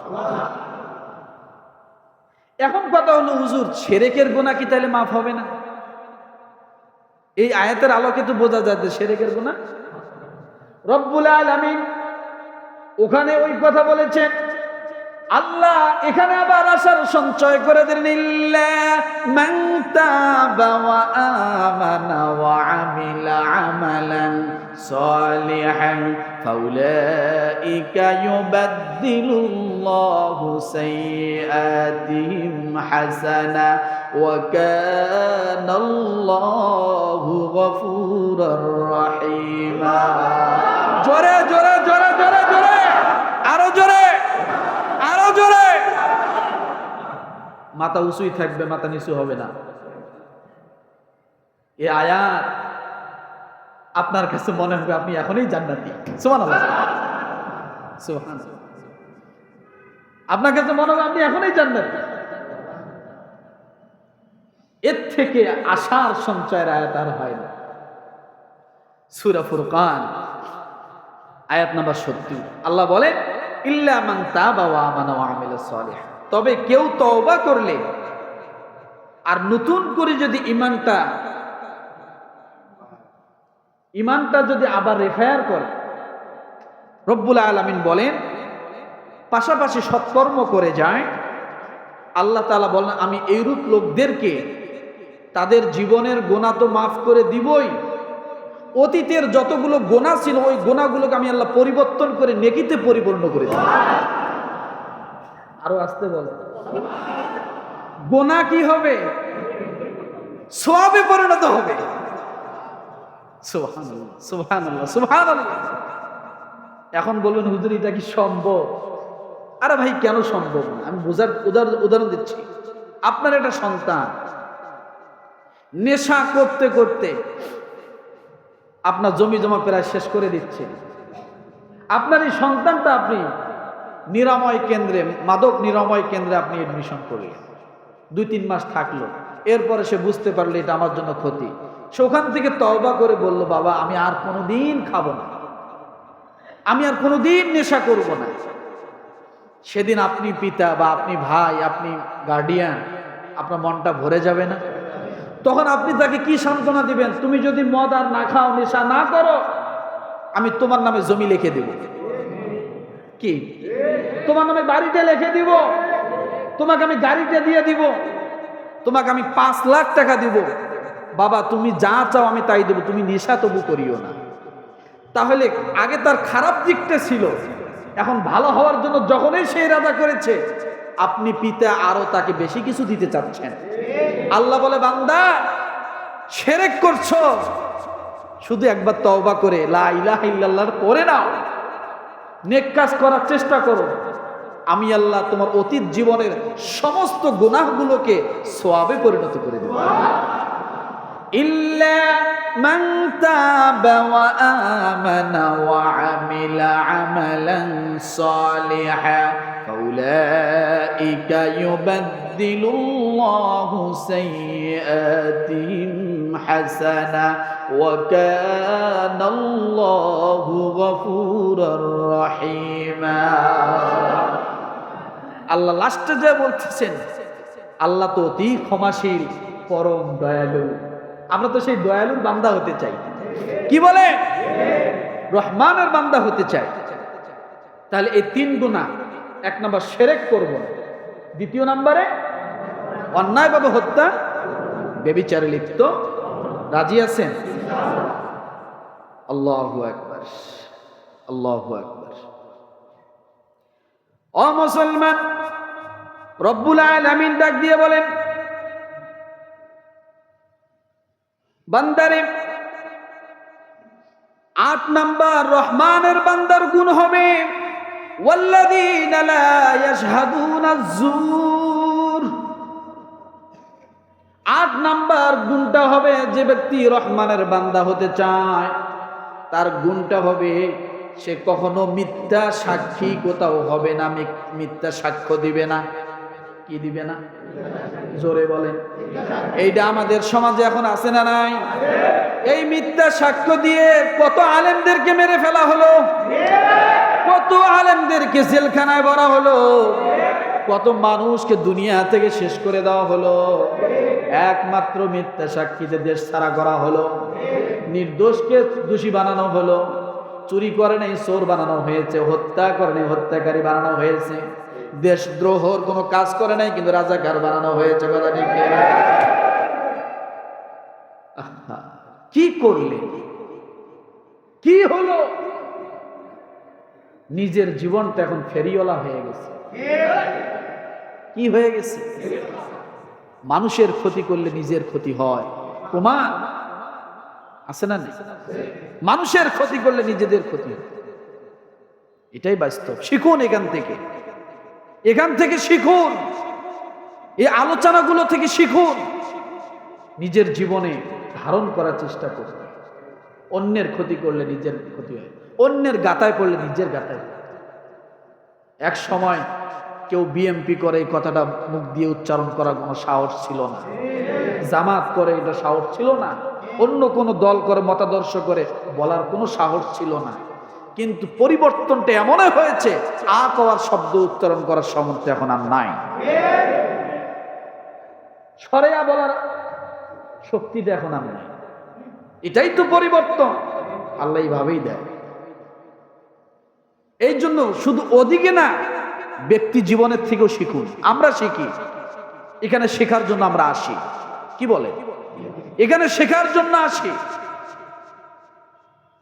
এখন কথা হলো, হুজুর শিরকের গুনাহ কি তাহলে মাফ হবে না? এই আয়াতের আলোকে তো বোঝা যায় যে শিরকের গুনাহ। রব্বুল আলামিন ওখানে ওই কথা বলেছেন, আল্লাহ এখানে আবার আশার সঞ্চয় করে দিলেন, ইল্লা মান তাবা ওয়া আমানা ওয়া আমিলা আমালান সালিহান ফাউলাইকা ইউবাদদিলুল্লাহু সাইয়্যাতিহিম হাসানা ওয়া কানাল্লাহু গফুরার রাহিমা। জোরে জোরে জোরে জোরে জোরে, আরো জোরে, আরো জোরে। মাথা উঁচুই থাকবে, মাথা নিচু হবে না। এই আয়াত আপনার কাছে মনে হবে আপনি এখনই জান্নাতি। সুবহানাল্লাহ, সুবহানাল্লাহ। আপনার কাছে মনে হবে আপনি এখনই জান্নাতি। এর থেকে আশার সঞ্চয়ের আয়াত আর হয় না। সূরা ফুরকান আয়াত নাম্বার 70 আল্লাহ বলে, ইল্লা মান তাবা ওয়া আমানা ওয়া আমিলা সালিহান, তবে কেউ তওবা করলে আর নতুন করে যদি ইমানটা যদি আবার রেফায়ার করে, রব্বুল আলামিন বলেন পাশাপাশি সৎকর্ম করে যায়, আল্লাহ তাআলা বলেন আমি এইরূপ লোকদেরকে তাদের জীবনের গুনাহ তো মাফ করে দিবই, অতীতের যতগুলো গুনাহ ছিল ওই গুনাহগুলোকে আমি আল্লাহ পরিবর্তন করে নেকিতে পরিপূর্ণ করে দেব। আরো আসতে বল, গুনাহ কি হবে? সওয়াবে পরিণত হবে। সুবহানাল্লাহ, সুবহানাল্লাহ, সুবহানাল্লাহ। এখন বলবেন হুজুর এটা কি সম্ভব? আরে ভাই কেন সম্ভব না? আমি বোঝার উদাহরণ দিচ্ছি। আপনার একটা সন্তান নেশা করতে করতে আপনার জমি জমা প্রায় শেষ করে দিচ্ছে। আপনার এই সন্তানটা আপনি নিরাময় কেন্দ্রে, মাদক নিরাময় কেন্দ্রে আপনি এডমিশন করলেন, 2-3 মাস থাকলো, এরপরে সে বুঝতে পারলো এটা আমার জন্য ক্ষতি। সে ওখান থেকে তওবা করে বলল, বাবা আমি আর কোনোদিন খাবো না, আমি আর কোনোদিন নেশা করব না। সেদিন আপনি পিতা বা আপনি ভাই, আপনি গার্ডিয়ান, আপনার মনটা ভরে যাবে না? তখন আপনি তাকে কি সান্ত্বনা দিবেন? তুমি যদি মদ আর না খাও, নেশা না করো, আমি তোমার নামে জমি লিখে দেব, কি তোমার নামে বাড়িটা লিখে দিব, তোমাকে আমি গাড়িটা দিয়ে দিব, তোমাকে আমি 5 লাখ টাকা দিব, বাবা তুমি যা চাও আমি তাই দেব, তুমি নেশা তবু করিও না। তাহলে আগে তার খারাপ দিকটা ছিল, এখন ভালো হওয়ার জন্য যখনই সে ইরাদা করেছে, আপনি পিতা আরো তাকে বেশি কিছু দিতে চাচ্ছেন। আল্লাহ বলে, বান্দা শিরক করছো, শুধু একবার তওবা করে লা ইলাহা ইল্লাল্লাহ পড়ে নাও, নেক কাজ করার চেষ্টা করো, আমি আল্লাহ তোমার অতীত জীবনের সমস্ত গুনাহগুলোকে সওয়াবে পরিণত করে দেব। ইল্লা মান তাবা ওয়া আমানা ওয়া আমিলা আমালান সালিহান ফাউলাইকা ইউবাদদিলুল্লাহু সাইয়্যাতিহিম হাসানা ওয়া কানাল্লাহু গফুরার রাহিমা। আল্লাহ লাস্টে যে বলতেছেন, আল্লাহ তো অতি ক্ষমাশীল, পরম দয়ালু। আমরা তো সেই দয়ালুর বান্দা হতে চাই, কি বলে? রহমানের বান্দা হতে চাই। তাহলে এই 3 গুনাহ, 1 নাম্বার শিরক করব, 2 নম্বরে অন্যায়ভাবে হত্যা, ব্যভিচারে লিপ্ত। রাজি আছেন? আল্লাহু আকবার, আল্লাহু আকবার। ও মুসলমান, রব্বুল আলামিন ডাক দিয়ে বলেন, বান্দারে 8 নাম্বার রহমানের বান্দার গুণ হবে ওয়াল্লাযীনা লা ইয়াশহাদুনা আয-যুর। 8 নাম্বার গুণটা হবে, যে ব্যক্তি রহমানের বান্দা হতে চায় তার গুণটা হবে সে কখনো মিথ্যা সাক্ষী কোথাও হবে না, মিথ্যা সাক্ষ্য দিবে না। কি দিবে না? জোরে বলেন। এইটা আমাদের সমাজে এখন আছে না নাই? এই মিথ্যা সাক্ষ্য দিয়ে কত আলেমদেরকে মেরে ফেলা হলো, কত আলেমদেরকে জেলখানায় ভরা হলো, কত মানুষকে দুনিয়া থেকে শেষ করে দেওয়া হলো, একমাত্র মিথ্যা সাক্ষীতে দেশ ছাড়া করা হলো, নির্দোষকে দোষী বানানো হলো, চুরি করে নাই চোর বানানো হয়েছে, হত্যা করে নাই হত্যাকারী বানানো হয়েছে, দেশদ্রোহর কোনো কাজ করে নাই, কিন্তু রাজাকার বানানো হয়েছে। কথা ঠিক কিনা? আহা, কি করলে, কি হলো? নিজের জীবনটা এখন ফেরিওয়ালা হয়ে গেছে। কি হয়ে গেছে? মানুষের ক্ষতি করলে নিজের ক্ষতি হয়, প্রমাণ আছে না? মানুষের ক্ষতি করলে নিজেদের ক্ষতি হয়, এটাই বাস্তব। শিখুন এখান থেকে, এখান থেকে শিখুন, এই আলোচনাগুলো থেকে শিখুন, নিজের জীবনে ধারণ করার চেষ্টা করুন। অন্যের ক্ষতি করলে নিজের ক্ষতি হয়, অন্যের গাতায় পড়লে নিজের গাতায়। এক সময় কেউ বিএমপি করে এই কথাটা মুখ দিয়ে উচ্চারণ করার কোনো সাহস ছিল না, জামাত করে এটা সাহস ছিল না, অন্য কোনো দল করে মতাদর্শ করে বলার কোনো সাহস ছিল না। কিন্তু পরিবর্তনটা এমনই হয়েছে, আ কওয়ার শব্দ উচ্চারণ করার সামর্থ্য এখন আর নাই, সরেয়া বলার শক্তিটা এখন আর নাই। এটাই তো পরিবর্তন, আল্লাহ এইভাবেই দেয়। এই জন্য শুধু ওদিকে না, ব্যক্তি জীবনের থেকেও শিখুন। আমরা শিখি, এখানে শেখার জন্য আমরা আসি। কি বলে? এখানে শেখার জন্য আসি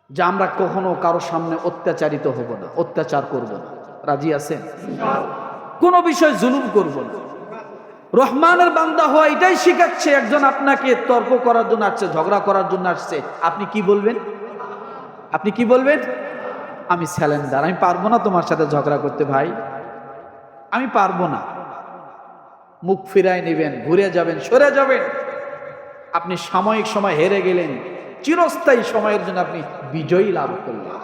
যে আমরা কখনো কারো সামনে অত্যাচারিত হব না, অত্যাচার করব না। রাজি আছেন? কোন বিষয় জুলুম করব না। রহমানের বান্দা হওয়া এটাই শিখাচ্ছে। একজন আপনাকে তর্ক করার জন্য আসছে, ঝগড়া করার জন্য আসছে, আপনি কি বলবেন? আপনি কি বলবেন? আমি স্যালেন্ডার, আমি পারবো না তোমার সাথে ঝগড়া করতে ভাই, আমি পারবো না। মুখ ফিরায় নেবেন, ঘুরে যাবেন, সরে যাবেন। আপনি সাময়িক সময় হেরে গেলেন, চিরস্থায়ী সময়ের জন্য আপনি বিজয়ী লাভ করলেন।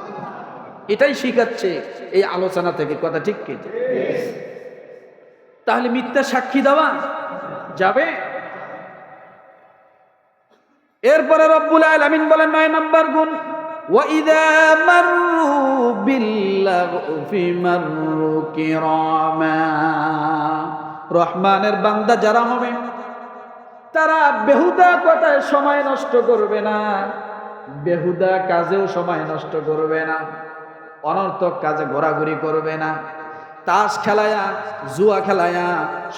এটাই শিখাচ্ছে এই আলোচনা থেকে। কথা ঠিক কি? তাহলে মিথ্যা সাক্ষী দেওয়া যাবে? এরপরে রব্বুল আলামিন বলেন 9 নম্বর গুণ, ওয়াইদা মাররু বিল্লাগফি মাররু কিরামা। রহমানের বান্দা যারা হবে তারা বেহুদা কথায় সময় নষ্ট করবে না, বেহুদা কাজেও সময় নষ্ট করবে না, অনর্থক কাজে ঘোরাঘুরি করবে না, তাস খেলায়া জুয়া খেলায়া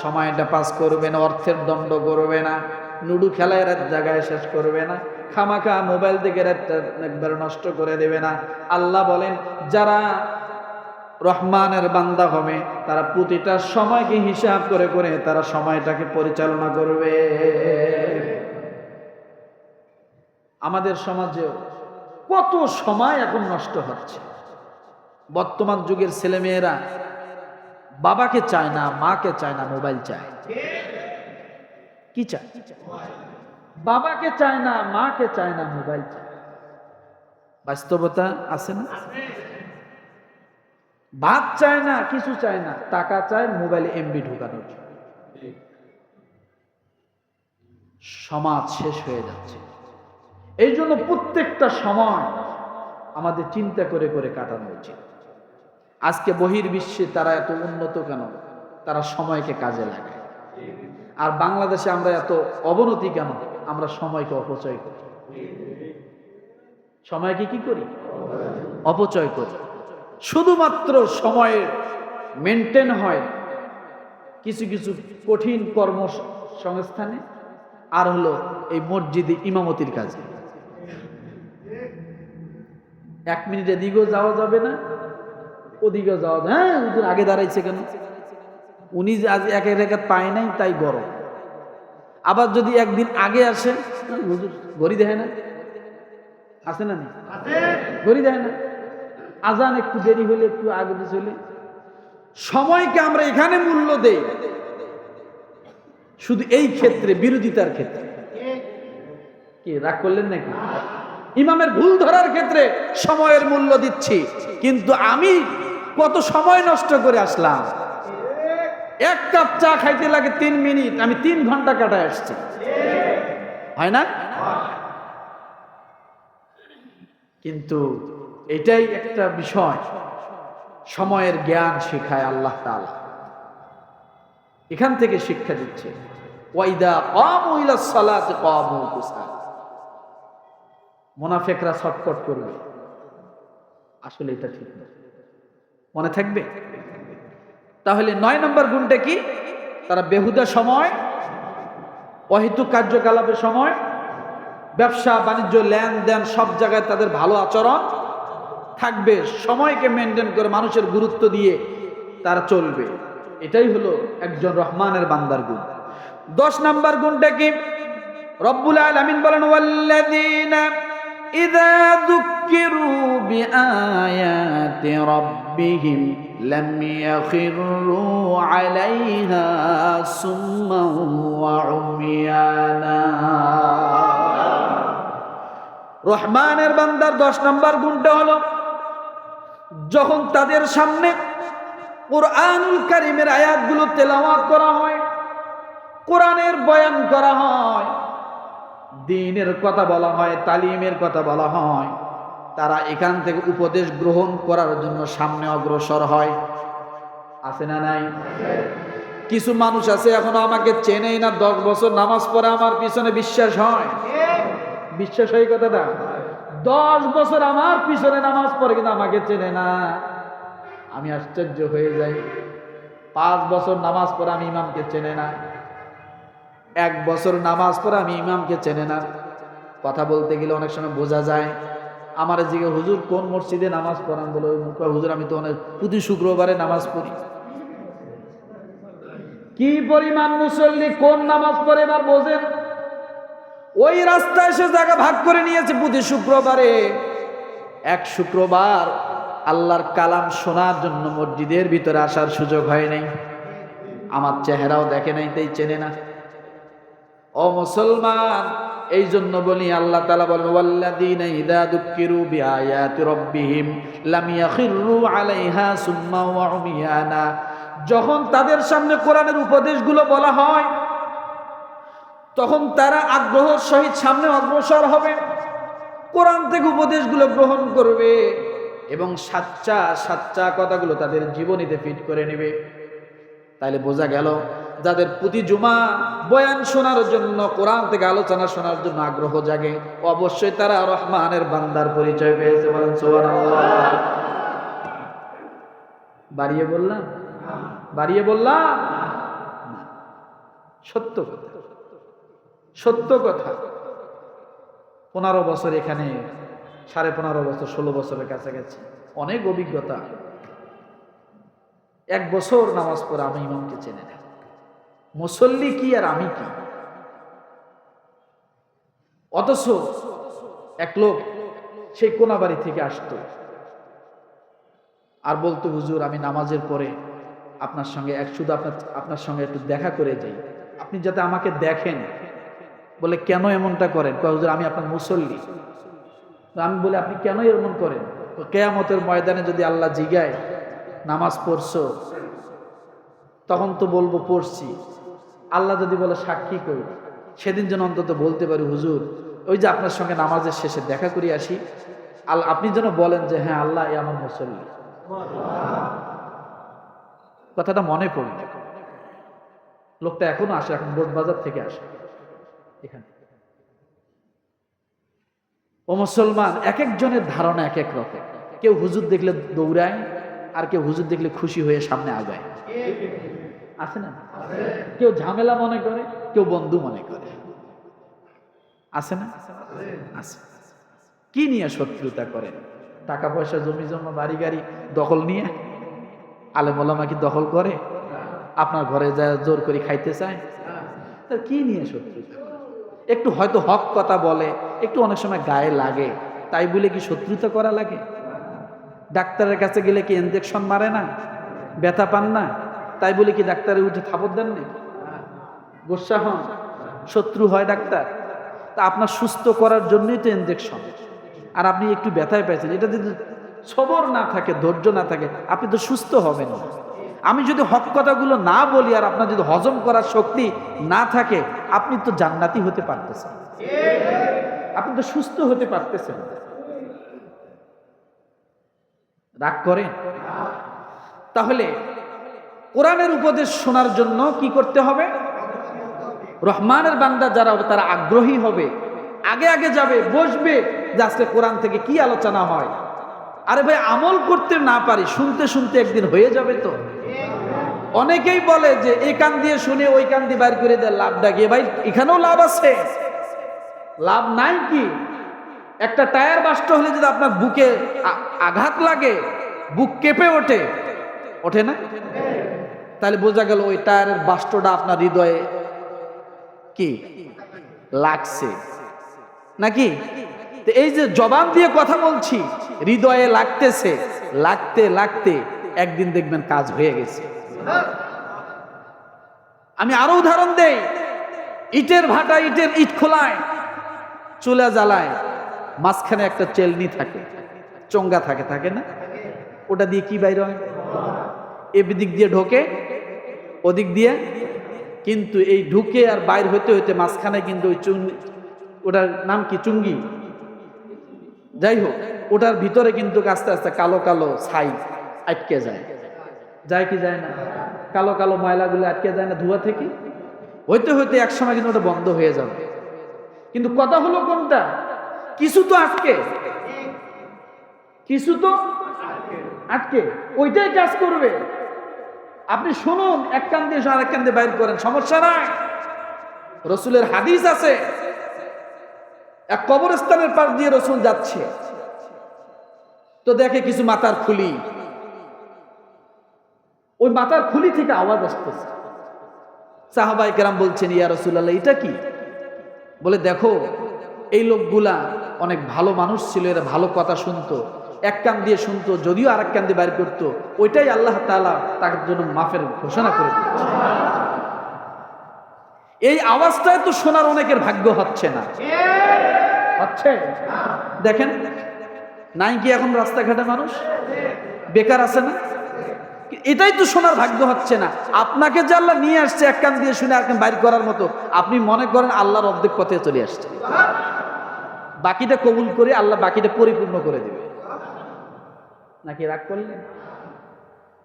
সময়টা পাস করবে না, অর্থের দণ্ড করবে না, লুডু খেলায় রাত জায়গায় শেষ করবে না, খামাখা মোবাইল থেকে রাতটা একবার নষ্ট করে দেবে না। আল্লাহ বলেন যারা রহমানের বান্দা হবে তারা প্রতিটা সময়কে হিসাব করে করে তারা সময়টাকে পরিচালনা করবে। আমাদের সমাজে কত সময় এখন নষ্ট হচ্ছে। বর্তমান যুগের ছেলেমেয়েরা বাবাকে চায় না, মাকে চায় না, মোবাইল চায়। কি চায়? বাবাকে চায় না, মাকে চায় না, মোবাইল চায়। বাস্তবতা আছে না? ভাত চায় না, কিছু চায় না, টাকা চায় মোবাইলে এমবি ঢুকানোর জন্য। সমাজ শেষ হয়ে যাচ্ছে। এই জন্য প্রত্যেকটা সময় আমাদের চিন্তা করে করে কাটানো উচিত। আজকে বহির্বিশ্বে তারা এত উন্নত কেন? তারা সময়কে কাজে লাগায়। আর বাংলাদেশে আমরা এত অবনতি কেন? আমরা সময়কে অপচয় করি। সময়কে কি করি? অপচয় করি। শুধুমাত্র সময়ের মেনটেন হয় কিছু কিছু কঠিন কর্মসংস্থানে, আর হলো এই মসজিদে ইমামতির কাজে। 1 মিনিট এদিকেও যাওয়া যাবে না, ওদিকেও যাওয়া যায়। হ্যাঁ, হুজুর আগে দাঁড়াইছে কেন? উনি আজ এক রেখাত পায় নাই তাই গরম। আবার যদি একদিন আগে আসে, হুজুর ঘড়ি দেখে না, আছে না? নেই ঘড়ি দেখে না, আজান একটু দেরি হলে একটু আগে চলে। সময়কে আমরা এখানে মূল্য দেই শুধু এই ক্ষেত্রে, বিরোধিতার ক্ষেত্রে। কি রাগ করলেন নাকি? ইমামের ভুল ধরার ক্ষেত্রে সময়ের মূল্য দিচ্ছি, কিন্তু আমি কত সময় নষ্ট করে আসলাম। 1 কাপ চা খাইতে লাগে 3 মিনিট, আমি 3 ঘন্টা কাটায় আসছি। হয় না? কিন্তু এটাই একটা বিষয়, সময়ের জ্ঞান শেখায় আল্লাহ তাআলা। এখান থেকে শিক্ষা দিচ্ছে, ওয়াইদা কামু ইলাস সালাতি কামু কুসালা। মুনাফিকরা ছটফট করবে, আসলে এটা ঠিক না। মনে থাকবে? তাহলে 9 নম্বর গুণটা কি? তারা বেহুদা সময়, অহেতুক কার্যকলাপের সময়, ব্যবসা বাণিজ্য লেনদেন সব জায়গায় তাদের ভালো আচরণ থাকবে, সময়কে মেনটেন করে মানুষের গুরুত্ব দিয়ে তারা চলবে। এটাই হলো একজন রহমানের বান্দার গুণ। 10 নম্বর গুণটা কি? রব্বুল আলামিন বলেন, ওয়াল্লাযীনা ইযা যুক্কিরু বিআয়াতি রাব্বিহিম লাম ইয়াখিরু আলাইহা সুম্মান ওয়া উমিয়ানা। রহমানের বান্দার 10 নম্বর গুণটা হলো, যখন তাদের সামনে কুরআনুল কারীমের আয়াতগুলো তেলাওয়াত করা হয়, কোরআনের বয়ান করা হয়, দ্বীনের কথা বলা হয়, তালিমের কথা বলা হয়, তারা এখান থেকে উপদেশ গ্রহণ করার জন্য সামনে অগ্রসর হয়। আছে না নাই? কিছু মানুষ আছে এখনো আমাকে চেনেই না, 10 বছর নামাজ পড়ে আমার পিছনে বিশ্বাস হয়। বিশ্বাস হয় কথাটা? 10 বছর আমার পিছনে নামাজ পড়ে কিন্তু আমাকে চেনে না। আমি আশ্চর্য হয়ে যাই। 5 বছর নামাজ পড়ে আমি ইমামকে চেনে না। 1 বছর নামাজ পড়ে আমি ইমামকে চেনে না। কথা বলতে গেলে অনেক সময় বোঝা যায়। আমার জিজ্ঞেস, হুজুর কোন মসজিদে নামাজ পড়ান? বলে, হুজুর আমি তো প্রতি শুক্রবারে নামাজ পড়ি। কি পরিমাণ মুসল্লি কোন নামাজ পড়ে এবার বোঝেন। ওই রাস্তায় সে জায়গা ভাগ করে নিয়েছে প্রতি শুক্রবারে। এক শুক্রবার আল্লাহর কালাম শোনার জন্য মসজিদের ভিতরে আসার সুযোগ হয় নাই, আমার চেহারাও দেখে নাই, তাই চেনে না। ও মুসলমান, এই জন্য বলি আল্লাহ তাআলা বলেন, ওয়াল্লাযীনা ইযা যুক্কিরু বিআয়াতি রাব্বিহিম লাম ইয়াখিরু আলাইহা সুম্মা ওয়া উমিয়ানা। যখন তাদের সামনে কোরআনের উপদেশগুলো বলা হয়, তখন তারা আগ্রহের সহিত সামনে অগ্রসর হবে, কোরআন থেকে উপদেশগুলো গ্রহণ করবে এবং সাচ্চা কথাগুলো তাদের জীবনীতে ফিট করে নেবে। তাইলে বোঝা গেল, যাদের প্রতি জুমা বয়ান শোনার জন্য, কোরআন থেকে আলোচনা শোনার জন্য আগ্রহ জাগে, অবশ্যই তারা রহমানের বান্দার পরিচয় পেয়েছে। বলেন সুবহানাল্লাহ। বাড়িয়ে বললাম? বাড়িয়ে বললাম? সত্য কথা, সত্য কথা। 15 বছর এখানে, 15.5 বছর, 16 বছরের কাছাকাছি, অনেক অভিজ্ঞতা। 1 বছর নামাজ পড়ে আমি ইমামকে চেনে না। মুসল্লি কি আর আমি কি। অথচ এক লোক সেই কোনাবাড়ি থেকে আসতো আর বলতো, হুজুর আমি নামাজের পরে আপনার সঙ্গে শুধু আপনার সঙ্গে একটু দেখা করে যাই, আপনি যাতে আমাকে দেখেন। বলে, কেন এমনটা করেন? হুজুর আমি আপনার মুসল্লি। আমি বলি, আপনি কেন এমন করেন? কিয়ামতের ময়দানে যদি আল্লাহ জিগায় নামাজ পড়ছো, তখন তো বলবো পড়ছি। আল্লাহ যদি বলে সাক্ষী করি, সেদিন যেন অন্তত বলতে পারি, হুজুর ওই যে আপনার সঙ্গে নামাজের শেষে দেখা করে আসি, আপনি যেন বলেন যে হ্যাঁ আল্লাহ এ আমার মুসল্লি। কথাটা মনে পড়ল। লোকটা এখনো আসে, এখন বোট বাজার থেকে আসে এখানে। ও মুসলমান, এক একজনের ধারণা এক এক রকম। কেউ হুজুর দেখলে দৌড়ায়, আর কেউ হুজুর দেখলে খুশি হয়ে সামনে আগায়। আছে না? কেউ ঝামেলা মনে করে, কেউ বন্ধু মনে করে। আছে না? আছে। কি নিয়ে শত্রুতা করেন? টাকা পয়সা, জমি জমা, বাড়ি গাড়ি দখল নিয়ে? আলেম ওলামা কি দখল করে? আপনার ঘরে যায় জোর করে খাইতে চায়? তা কি নিয়ে শত্রুতা? একটু হয়তো হক কথা বলে, একটু অনেক সময় গায়ে লাগে, তাই বলে কি শত্রুতা করা লাগে? ডাক্তারের কাছে গেলে কি ইনজেকশন মারে না? ব্যথা পান না? তাই বলে কি ডাক্তারে উঠে থাপড় দেন না? গোসা হন? শত্রু হয় ডাক্তার? তা আপনার সুস্থ করার জন্যই তো ইনজেকশন। আর আপনি একটু ব্যথায় পেয়েছেন, এটা যদি সবর না থাকে, ধৈর্য না থাকে, আপনি তো সুস্থ হবেন না। আমি যদি হক কথাগুলো না বলি আর আপনার যদি হজম করার শক্তি না থাকে, আপনি তো জান্নাতি হতে পারতেছেন, আপনি তো সুস্থ হতে পারতেছেন। রাগ করেন? তাহলে কোরআনের উপদেশ শোনার জন্য কি করতে হবে? রহমানের বান্দা যারা হবে তারা আগ্রহী হবে, আগে আগে যাবে, বসবে যে আজকে কোরআন থেকে কি আলোচনা হয়। আরে ভাই, আমল করতে না পারি, শুনতে শুনতে একদিন হয়ে যাবে তো। অনেকেই বলে যে এই কান দিয়ে শুনে ওই কান দিয়ে বাইর করে দেয়, লাভটা কি ভাই? এখানেও লাভ আছে, লাভ নাই কি? একটা টায়ার বাস্ট হলে যদি আপনার বুকে আঘাত লাগে, বুক কেঁপে ওঠে, ওঠে না? তাহলে বোঝা গেল ওই টায়ারের বাস্টটা আপনার হৃদয়ে কি লাগছে নাকি? তো এই যে জবান দিয়ে কথা বলছি, হৃদয়ে লাগতেছে, লাগতে লাগতে একদিন দেখবেন কাজ হয়ে গেছে। আমি আরো উদাহরণ দেই, ইটের ভাটা, ইটের ইট খোলায়, চুলা জ্বালায়, মাঝখানে একটা চেলনি থাকে, চোঙ্গা থাকে, থাকে না? ওটা দিয়ে কি বাইর হয়? এদিক দিয়ে ঢোকে, ওদিক দিয়ে, কিন্তু এই ঢুকে আর বাইর হইতে হইতে মাঝখানে কিন্তু ওই ওটার নাম কি, চুঙ্গি, যাই হোক, ওটার ভিতরে কিন্তু আস্তে আস্তে কালো কালো ছাই আটকে যায়, যায় কি যায় না? কালো কালো ময়লাগুলো আটকে যায় না ধোঁয়া থেকে? হইতে হইতে এক সময় কিন্তু ওটা বন্ধ হয়ে যাবে। কিন্তু কথা হলো কোনটা? কিছু তো আটকে, কিছু তো আটকে, ওইটাই কাজ করবে। আপনি শুনুন, এক কান দিয়ে আরেক কান দিয়ে বাইর করেন, সমস্যা নাই। রসুলের হাদিস আছে, এক কবরস্থানের পাশ দিয়ে রসুল যাচ্ছে, তো দেখে কিছু মাথার খুলি, ওই মাথার খুলি থেকে আওয়াজ আসতেছে। সাহাবায়ে কেরাম বলছেন, ইয়া রাসূলুল্লাহ, এটা কি? বলে, দেখো, এই লোকগুলা অনেক ভালো মানুষ ছিল, এরা ভালো কথা শুনতো, এক কান দিয়ে শুনতো, যদিও আরেক কান দিয়ে বাইর করতো, ওইটাই আল্লাহ তাআলা তার জন্য মাফের ঘোষণা করে দিয়েছে। এই আওয়াজটাই তো শোনার অনেকের ভাগ্য হচ্ছে না, হচ্ছে? দেখেন নাই কি এখন রাস্তাঘাটে মানুষ বেকার আছে না? এটাই তো শোনার ভাগ্য হচ্ছে না। আপনাকে যে আল্লাহ নিয়ে আসছে এক কান দিয়ে শুনে আর কান বাইর করার মতো, আপনি মনে করেন আল্লাহর অর্ধেক পথে চলে আসছে, বাকিটা কবুল করে আল্লাহ বাকিটা পরিপূর্ণ করে দিবে, নাকি রাগ করলেন?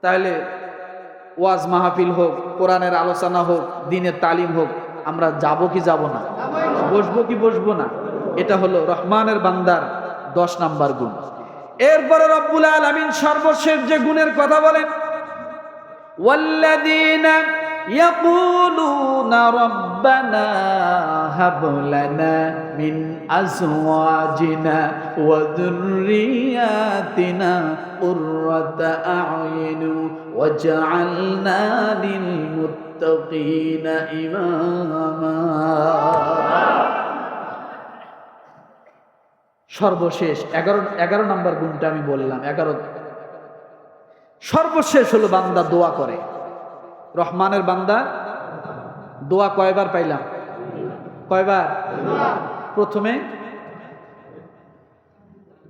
তাহলে ওয়াজ মাহফিল হোক, কোরআনের আলোচনা হোক, দ্বীনের তালিম হোক, আমরা যাব কি যাব না? বসবো কি বসবো না? এটা হলো রহমানের বান্দার 10 নাম্বার গুণ। এরপরে রব্বুল আলামিন সর্বশেষ যে গুণের কথা বলেন, ওয়াল্লাযীনা ইয়াকুলুনা রাব্বানা হাব লানা মিন আজওয়াজিনা ওয়া যুররিয়াতিনা কুররাতা আ'য়ুন ওয়াজআলনা লিল মুত্তাকিনা ইমামা। সর্বশেষ 11 নাম্বার গুণটা আমি বললাম, 11। সর্বশেষ হলো বান্দা দোয়া করে। রহমানের বান্দা দোয়া কয়বার পাইলাম? কয়বার? প্রথমে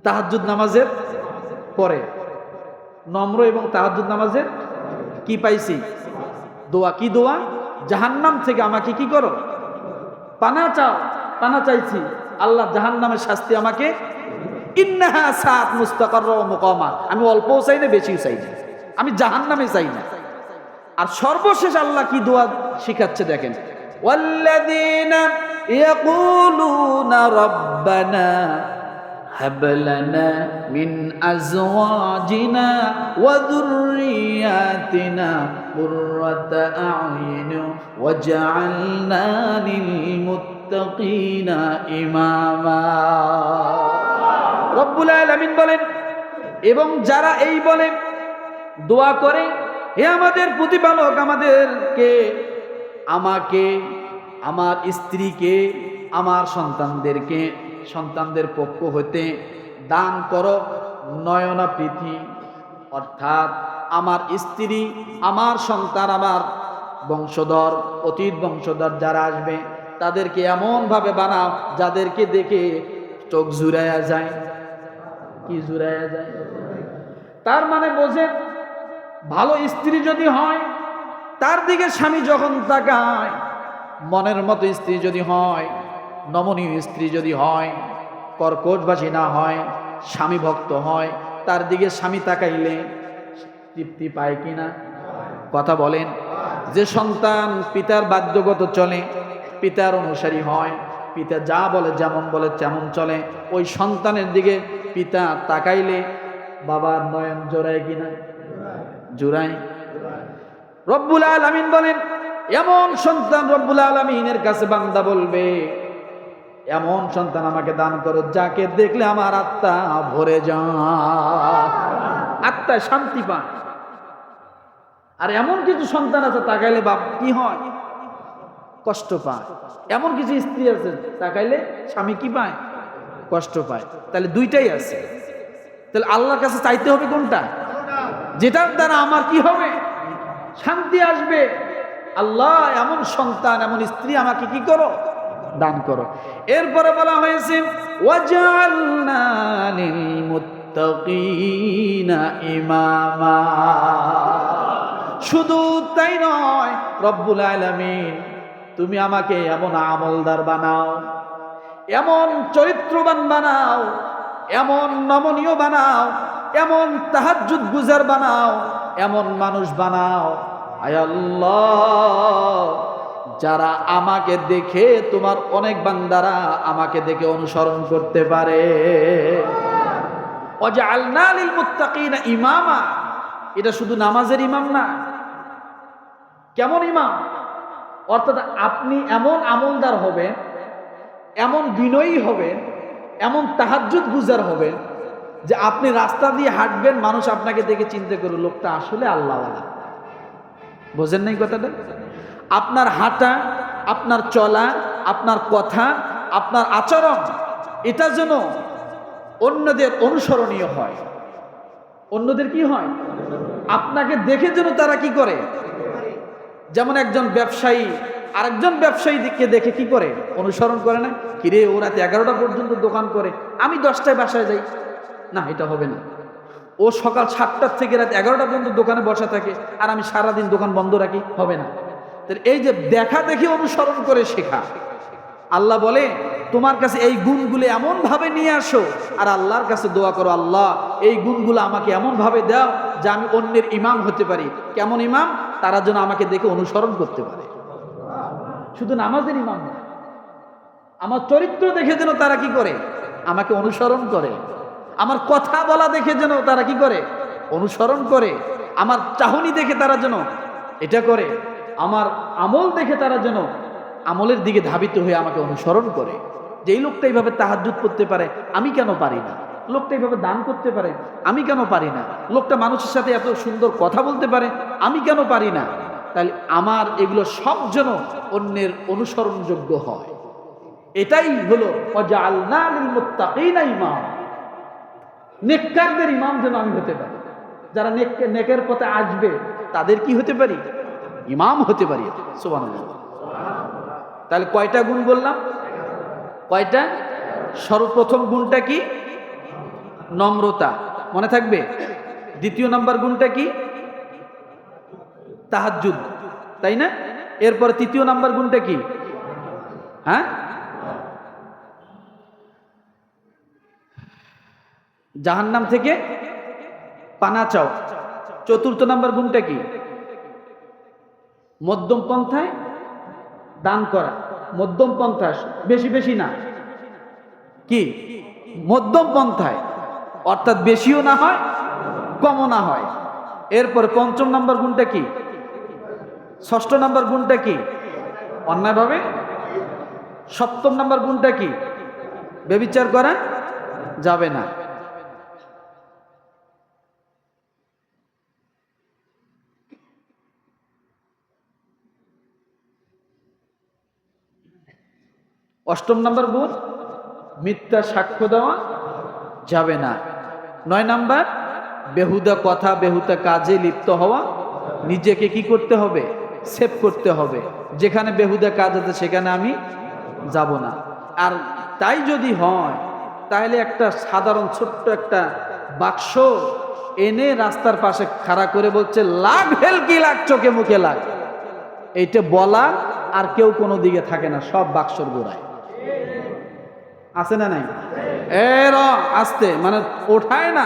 তাহাজ্জুদ নামাজের পরে, নম্র এবং তাহাজ্জুদ নামাজের কি পাইছি? দোয়া। কি দোয়া? জাহান্নাম থেকে আমাকে কি করো? পানা চাও। পানা চাইছি, আল্লাহ জাহান্নামের শাস্তি আমাকে, ইন্নাহা সাআত মুস্তাকাররা ওয়া মুকামা, আমি অল্পও চাই না, বেশিও চাই না, আমি জাহান্নামে চাই না। আর সর্বশেষ আল্লাহ কি দোয়া শিখাচ্ছে দেখেন, ওয়াল্লাযীনা ইয়াকুলুনা রাব্বানা হাব লানা মিন আজওয়াজিনা ওয়া যুররিয়াতিনা কুররাতা আ'য়ুন ওয়াজআলনা লিল মুত্তাকিনা ইমামা। রব্বুল আলামিন বলেন, এবং যারা এই বলে দোয়া করে, হে আমাদের প্রতিপালক, আমাদেরকে, আমাকে, আমার স্ত্রীকে, আমার সন্তানদেরকে, সন্তানদের পক্ষ হইতে দান করো নয়না প্রীতি, অর্থাৎ আমার স্ত্রী, আমার সন্তান, আমার বংশধর, অতীত বংশধর যারা আসবে, তাদেরকে এমন ভাবে বানাও যাদেরকে দেখে চোখ জুড়াইয়া যায়। কি জুড়াইয়া যায়? তার মানে বোঝেন, ভালো স্ত্রী যদি হয়, তার দিকে স্বামী যখন তাকায়, মনের মতো স্ত্রী যদি হয়, নমনীয় স্ত্রী যদি হয়, কর্কশবাসী না হয়, স্বামী ভক্ত হয়, তার দিকে স্বামী তাকাইলে তৃপ্তি পায় কিনা? কথা বলেন। যে সন্তান পিতার বাধ্যগত চলে, পিতার অনুসারী হয়, পিতা যা বলে, যেমন বলে তেমন চলে, ওই সন্তানের দিকে পিতা তাকাইলে বাবার নয়ন জোড়ায় কিনা? জোড়ায়। রব্বুল আলামিন বলেন, এমন সন্তান রব্বুল আলামিনের কাছে বান্দা বলবে, এমন সন্তান আমাকে দান করো যাকে দেখলে আমার আত্মা ভরে যায়, আত্মায় শান্তি পায়। আর এমন কিছু সন্তান আছে তাকাইলে বাপ কি হয়, কষ্ট পায়। এমন কিছু স্ত্রী আছে তাকাইলে স্বামী কি পায়, কষ্ট পায়। তাহলে দুইটাই আছে। তাহলে আল্লাহর কাছে চাইতে হবে কোনটা, যেটার দ্বারা আমার কি হবে, শান্তি আসবে। আল্লাহ এমন সন্তান এমন স্ত্রী আমাকে কি করো, দান করো। এরপরে বলা হয়েছে ওয়াজআলনা লিল মুত্তাকিনা ইমামা। শুধু তাই নয়, রব্বুল আলামিন তুমি আমাকে এমন আমলদার বানাও, এমন চরিত্রবান বানাও, এমন নমনীয় বানাও, এমন তাহাজ্জুদ গুজার বানাও, এমন মানুষ বানাও আয় আল্লাহ যারা আমাকে দেখে, তোমার অনেক বান্দারা আমাকে দেখে অনুসরণ করতে পারে। ওয়াজআলনা লিল মুত্তাকিনা ইমামা, এটা শুধু নামাজের ইমাম না। কেমন ইমাম? অর্থাৎ আপনি এমন আমলদার হবেন, এমন বিনয়ী হবেন, এমন তাহাজ্জুদ গুজার হবেন যে আপনি রাস্তা দিয়ে হাঁটবেন, মানুষ আপনাকে দেখে চিন্তা করবে লোকটা আসলে আল্লাহওয়ালা। বোঝেন নাই কথাটা? আপনার হাঁটা, আপনার চলা, আপনার কথা, আপনার আচরণ, এটা যেন অন্যদের অনুসরণীয় হয়। অন্যদের কি হয়, আপনাকে দেখে যেন তারা কি করে। যেমন একজন ব্যবসায়ী আরেকজন ব্যবসায়ীকে দেখে কি করে, অনুসরণ করে না। কিরে ও রাত 11টা পর্যন্ত দোকান করে, আমি 10টায় বাসায় যাই, না এটা হবে না। ও সকাল 7টা থেকে রাত 11টা পর্যন্ত দোকানে বসা থাকে, আর আমি সারাদিন দোকান বন্ধ রাখি, হবে না। তাহলে এই যে দেখা দেখি অনুসরণ করে শেখা, আল্লাহ বলে তোমার কাছে এই গুণগুলো এমন ভাবে নিয়ে আসো, আর আল্লাহর কাছে দোয়া করো, আল্লাহ এই গুণগুলো আমাকে এমন ভাবে দাও যে আমি অন্যের ইমাম হতে পারি। কেমন ইমাম? তারা যেন আমাকে দেখে অনুসরণ করতে পারে। শুধু নামাজের ইমাম না, আমার চরিত্র দেখে যেন তারা কি করে, আমাকে অনুসরণ করে। আমার কথা বলা দেখে যেন তারা কি করে, অনুসরণ করে। আমার চাহনি দেখে তারা যেন এটা করে। আমার আমল দেখে তারা যেন আমলের দিকে ধাবিত হয়ে আমাকে অনুসরণ করে। যে এই লোকটা এইভাবে তাহাজ্জুদ করতে পারে, আমি কেন পারি না? লোকটা এইভাবে দান করতে পারে, আমি কেন পারি না? লোকটা মানুষের সাথে এত সুন্দর কথা বলতে পারে, আমি কেন পারি না? তাহলে আমার এগুলো সব যেন অন্যের অনুসরণযোগ্য হয়। এটাই হলো ওয়াজআলনা লিল মুত্তাকিনা ইমাম। নেককারদের ইমাম যেন আমি হতে পারি। যারা নেকের পথে আসবে তাদের কি হতে পারি, ইমাম হতে পারি। সুবহানাল্লাহ। তাহলে কয়টা গুণ বললাম? কয়টা? সর্বপ্রথম গুণটা কি? নম্রতা, মনে থাকবে। দ্বিতীয় নাম্বার গুণটা কি? তাহাজ্জুদ, তাই না? এরপর তৃতীয় নাম্বার গুণটা কি? হ্যাঁ, জাহান্নাম থেকে পানা চাও। চতুর্থ নাম্বার গুণটা কি? মধ্যম পন্থায় দান করা। মধ্যম পন্থায়, বেশি বেশি না, কি মধ্যম পন্থায়, অর্থাৎ বেশিও না হয় কমও না হয়। এরপর পঞ্চম নাম্বার গুণটা কি? ষষ্ঠ নাম্বার গুণটা কি? অন্যায়ভাবে। সপ্তম নাম্বার গুণটা কি? ব্যভিচার করা যাবে না। অষ্টম নাম্বার গুণ, মিথ্যা সাক্ষ্য দেওয়া যাবে না। 9 নাম্বার, বেহুদা কথা বেহুদা কাজে লিপ্ত হওয়া, নিজেকে কি করতে হবে, সেভ করতে হবে। যেখানে বেহুদা কাজ আছে সেখানে আমি যাব না। আর তাই যদি হয় তাহলে একটা সাধারণ ছোট্ট একটা বাক্স এনে রাস্তার পাশে খাড়া করে বলছে লাগ হেল কি লাগ, চোখে মুখে লাগ, এইটা বলা আর কেউ কোনো দিকে থাকে না, সব বাক্সর গোড়ায় আছে না নাই? এর আসতে মানে ওঠায় না,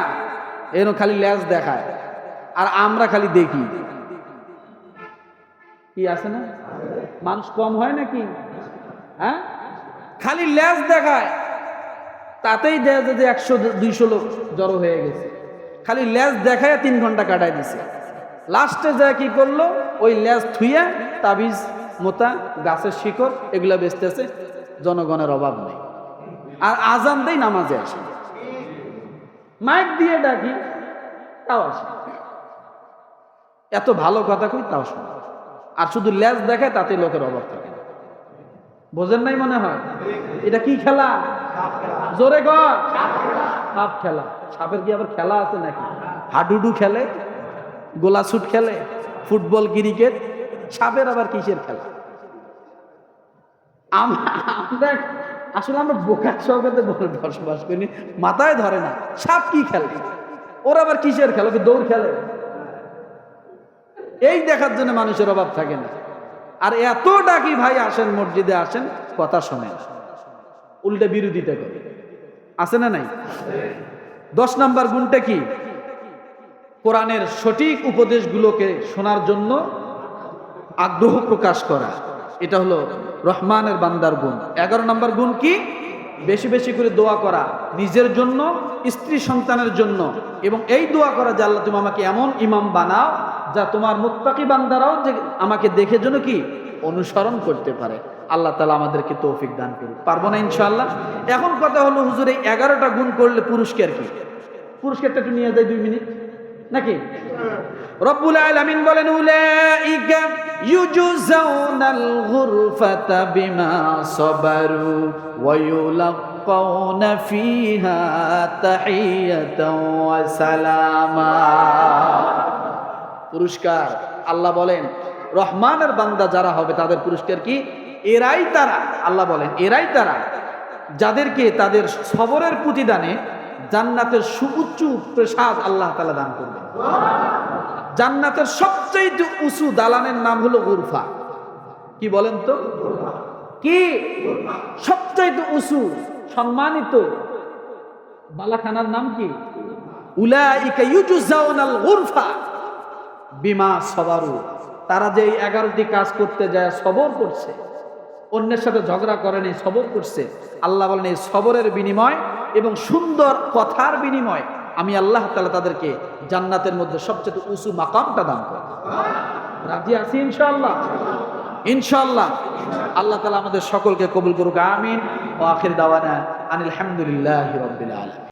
এর খালি লেজ দেখায়, আর আমরা খালি দেখি। কি আছে না? মানুষ কম হয় নাকি? হ্যাঁ, খালি লেজ দেখায়, তাতেই দেখা যায় যে 100-200 লোক জড়ো হয়ে গেছে। খালি লেজ দেখায় 3 ঘন্টা কাটায় দিছে। লাস্টে যায় কি করলো, ওই লেজ থুইয়া তাবিজ মোতা গাছের শিকড় এগুলা বেচতেছে, জনগণের অভাব নেই। আর আজান দেই নামাজে আসে, মাইক দিয়ে ডাকি তাও আসে, এত ভালো কথা কই তাও শোনে, আর শুধু লেজ দেখায় তাতে লোকের অভাব থাকে না। বোঝেন নাই মনে হয়? এটা কি খেলা? জোরে কর, সাপ খেলা। সাপের কি আবার খেলা আছে নাকি? হাডুডু খেলে, গোলা শুট খেলে, ফুটবল ক্রিকেট, সাপের আবার কিসের খেলা? আমরা আসলে আমরা বোকার জগতে বসবাস করি, মাথায় ধরে না সাপ কি খেলে, ওরা আবার কিসের খেলা? দৌড় খেলে। এই দেখার জন্য মানুষের অভাব থাকে না। আর এত ডাকি ভাই আসেন মসজিদে আসেন, কথা শোনেন, উল্টে বিরোধিতা করে, আছে না নাই? 10 নম্বর গুণটা কি? কোরআনের সঠিক উপদেশগুলোকে শোনার জন্য আগ্রহ প্রকাশ করা, এটা হলো রহমানের বান্দার গুণ। 11 নম্বর গুণ কি? বেশি বেশি করে দোয়া করা, নিজের জন্য, স্ত্রী সন্তানের জন্য, এবং এই দোয়া করা যে আল্লাহ তুমি আমাকে এমন ইমাম বানাও যা তোমার মুত্তাকি বান্দারাও যে আমাকে দেখে জন্য কি অনুসরণ করতে পারে। আল্লাহ তাআলা আমাদেরকে তৌফিক দান করুন। পারবো না ইনশাআল্লাহ? এখন কথা হলো হুজুর এই 11টা গুণ করলে পুরস্কার কি? পুরস্কারটা একটু নিয়ে যাই 2 মিনিট নাকি? রব্বুল আলামিন বলেন উলাইকা ইউজজাউনাল গুরফাতা বিমা সাবারু ওয়া ইউলাক্কাউনা ফিহা তাহিয়াতাও ওয়া সালামা। পুরস্কার আল্লাহ বলেন রহমানের বান্দা যারা হবে তাদের পুরস্কার কি? এরাই তারা, আল্লাহ বলেন এরাই তারা যাদেরকে তাদের সবরের প্রতিদানে জান্নাতের সুউচ্চ প্রসাদ আল্লাহ তাআলা দান করবেন। জান্নাতের সবচেয়ে উঁচু দালানের নাম হলো গুরফা। কি বলেন তো? কি সবচেয়ে উঁচু সম্মানিত বালাখানার নাম কি? উলাইকা ইউজজাউনাল গুরফা বিমা সাবারু। তারা যে 11টি কাজ করতে যায় সবর করছে, অন্যের সাথে ঝগড়া করেনি, সবর করছে, আল্লাহ বলেন এই সবরের বিনিময় এবং সুন্দর কথার বিনিময় আমি আল্লাহ তাআলা তাদেরকে জান্নাতের মধ্যে সবচেয়ে উঁচু মাকামটা দান করব। রাজি আছি ইনশাআল্লাহ? ইনশাআল্লাহ। আল্লাহ তাআলা আমাদের সকলকে কবুল করুক, আমিন। ওয়া আখির দাওয়ানা আনিল হামদুলিল্লাহি রাব্বিল আলামিন।